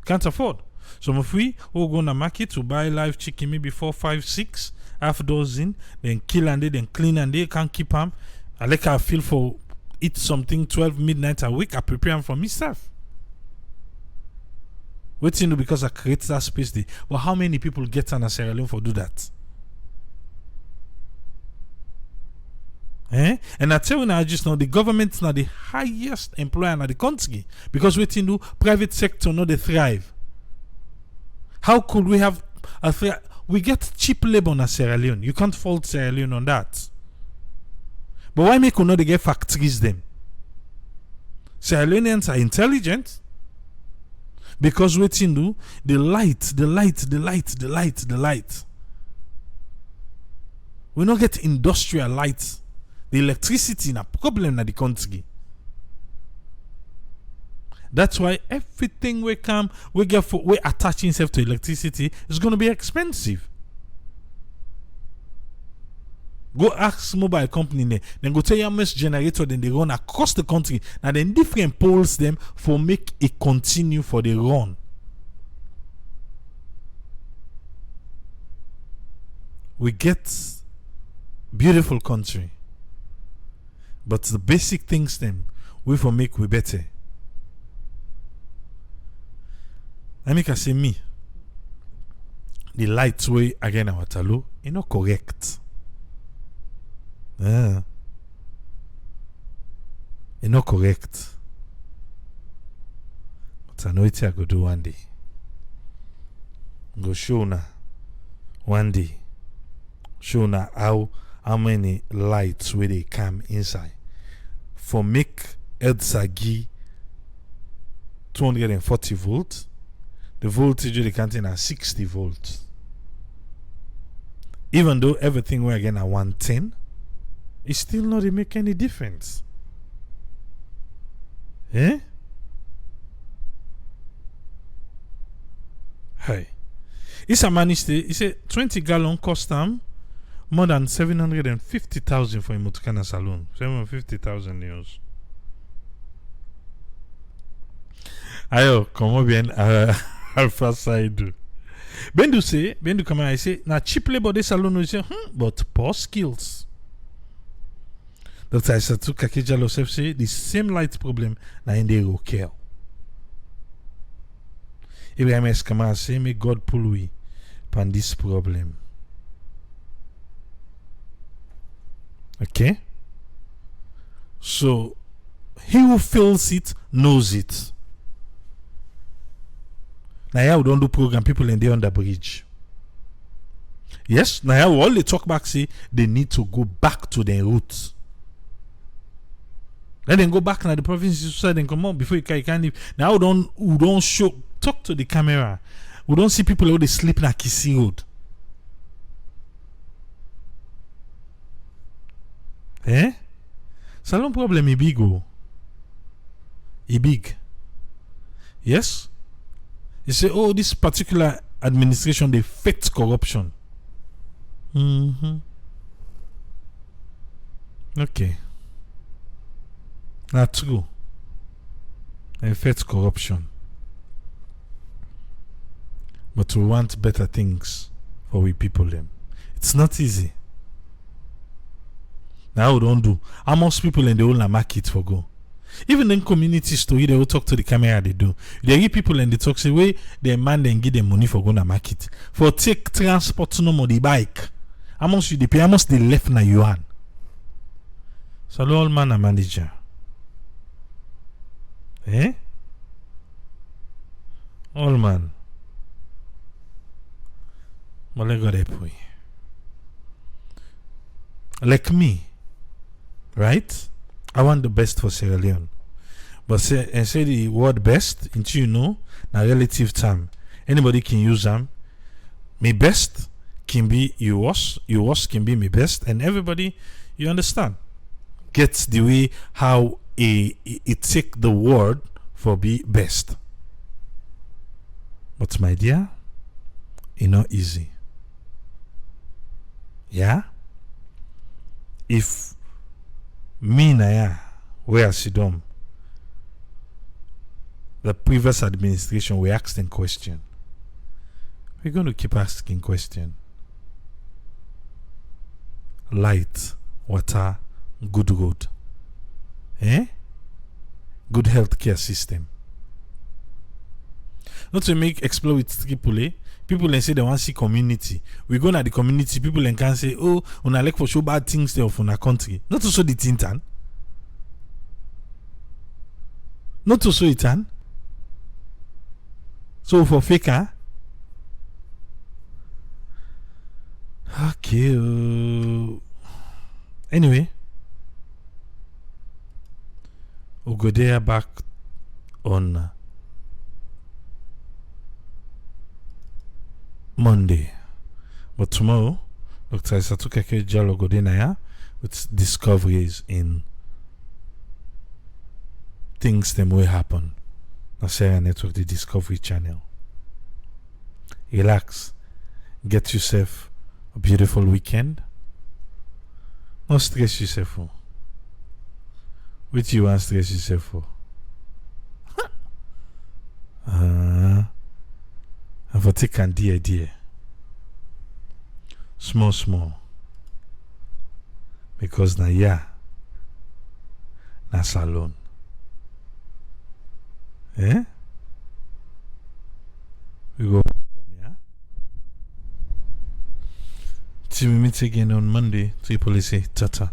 Can't afford. Some of we who go to market to buy live chicken maybe 4, 5, 6, half dozen, then kill and then clean and they can't keep them. I like I feel for eat something 12 midnight a week. I prepare them for myself. Waiting because I create that space there. But how many people get on a Sierra Leone for do that? And I tell you now, I just know the government now the highest employer in the country because waiting do private sector not they thrive. How could we have we get cheap labor in Sierra Leone? You can't fault Sierra Leone on that. But why make you not get factories them? Sierra Leoneans are intelligent because waiting do the light. We not get industrial lights. The electricity is a problem in the country. That's why everything we get for we attaching itself to electricity is going to be expensive. Go ask mobile company then go tell you how much generator then they run across the country. Now then different poles them for make it continue for the run. We get beautiful country. But the basic things them we for make we better. I make I say me. The light way again our talo is not correct. It's not correct. But I know it's I go do one day. Go show na one day. Show na how many lights will they come inside for make Edsagi 240 volts. The voltage of the contain are 60 volts. Even though everything we're again at 110, it's still not make any difference. Eh? Hey. It's a managed it's a 20 gallon cost them more than 750,000 for a Mutukana saloon. 750,000 euros. Ayo, comment bien Alpha side. Bendu come I say, na cheap labor this salon we say, but poor skills. Dr. Isatu Kakija Losef say the same light problem na in the care. Ibrahim Eskama say, may God pull we upon this problem. Okay? So, he who feels it knows it. Now, we don't do program people in there on the bridge. Yes, now all they talk back say they need to go back to their roots. Let them go back to the province so then come on before you can leave. Now we don't show talk to the camera. We don't see people who they sleep na Kisi Road. Eh? Salon problem is big. Is big. Yes? You say, oh, this particular administration, they fight corruption. Okay. That's true. They fight corruption. But we want better things for we people them. It's not easy. Now we don't do. How most people in the whole market for go? Even in community story, they will talk to the camera. They do. They give people and they talk say way they man then give them money for go na market for take transport no more the bike. How much you they pay? How much they left na yuan? So all man a manager. Eh? All man. Like me, right? I want the best for Sierra Leone. But say the word best, into you know, na relative term. Anybody can use them. Me best can be yours can be me best, and everybody, you understand, gets the way how it take the word for be best. But my dear, it's not easy. Yeah? If me na where I sit down, the previous administration, we asked them question. We're going to keep asking question. Light, water, good road. Good healthcare system. Not to make explore with AAA. People then say they want to see community. We go to the community, people then can say, oh, on a like for show bad things there from our country. Not to show the tintan. Not to show it an. So for faker. Okay. Anyway. We'll go there back on Monday. But tomorrow, Dr. Isatu Keke Jalo Godenaya with discoveries in things that will happen. Nasera Network, the Discovery Channel. Relax. Get yourself a beautiful weekend. Don't stress yourself for. What you want to stress yourself for? And for take and dear. Small. Because na salon. We go come here. Till we meet again on Monday. Triple say tata.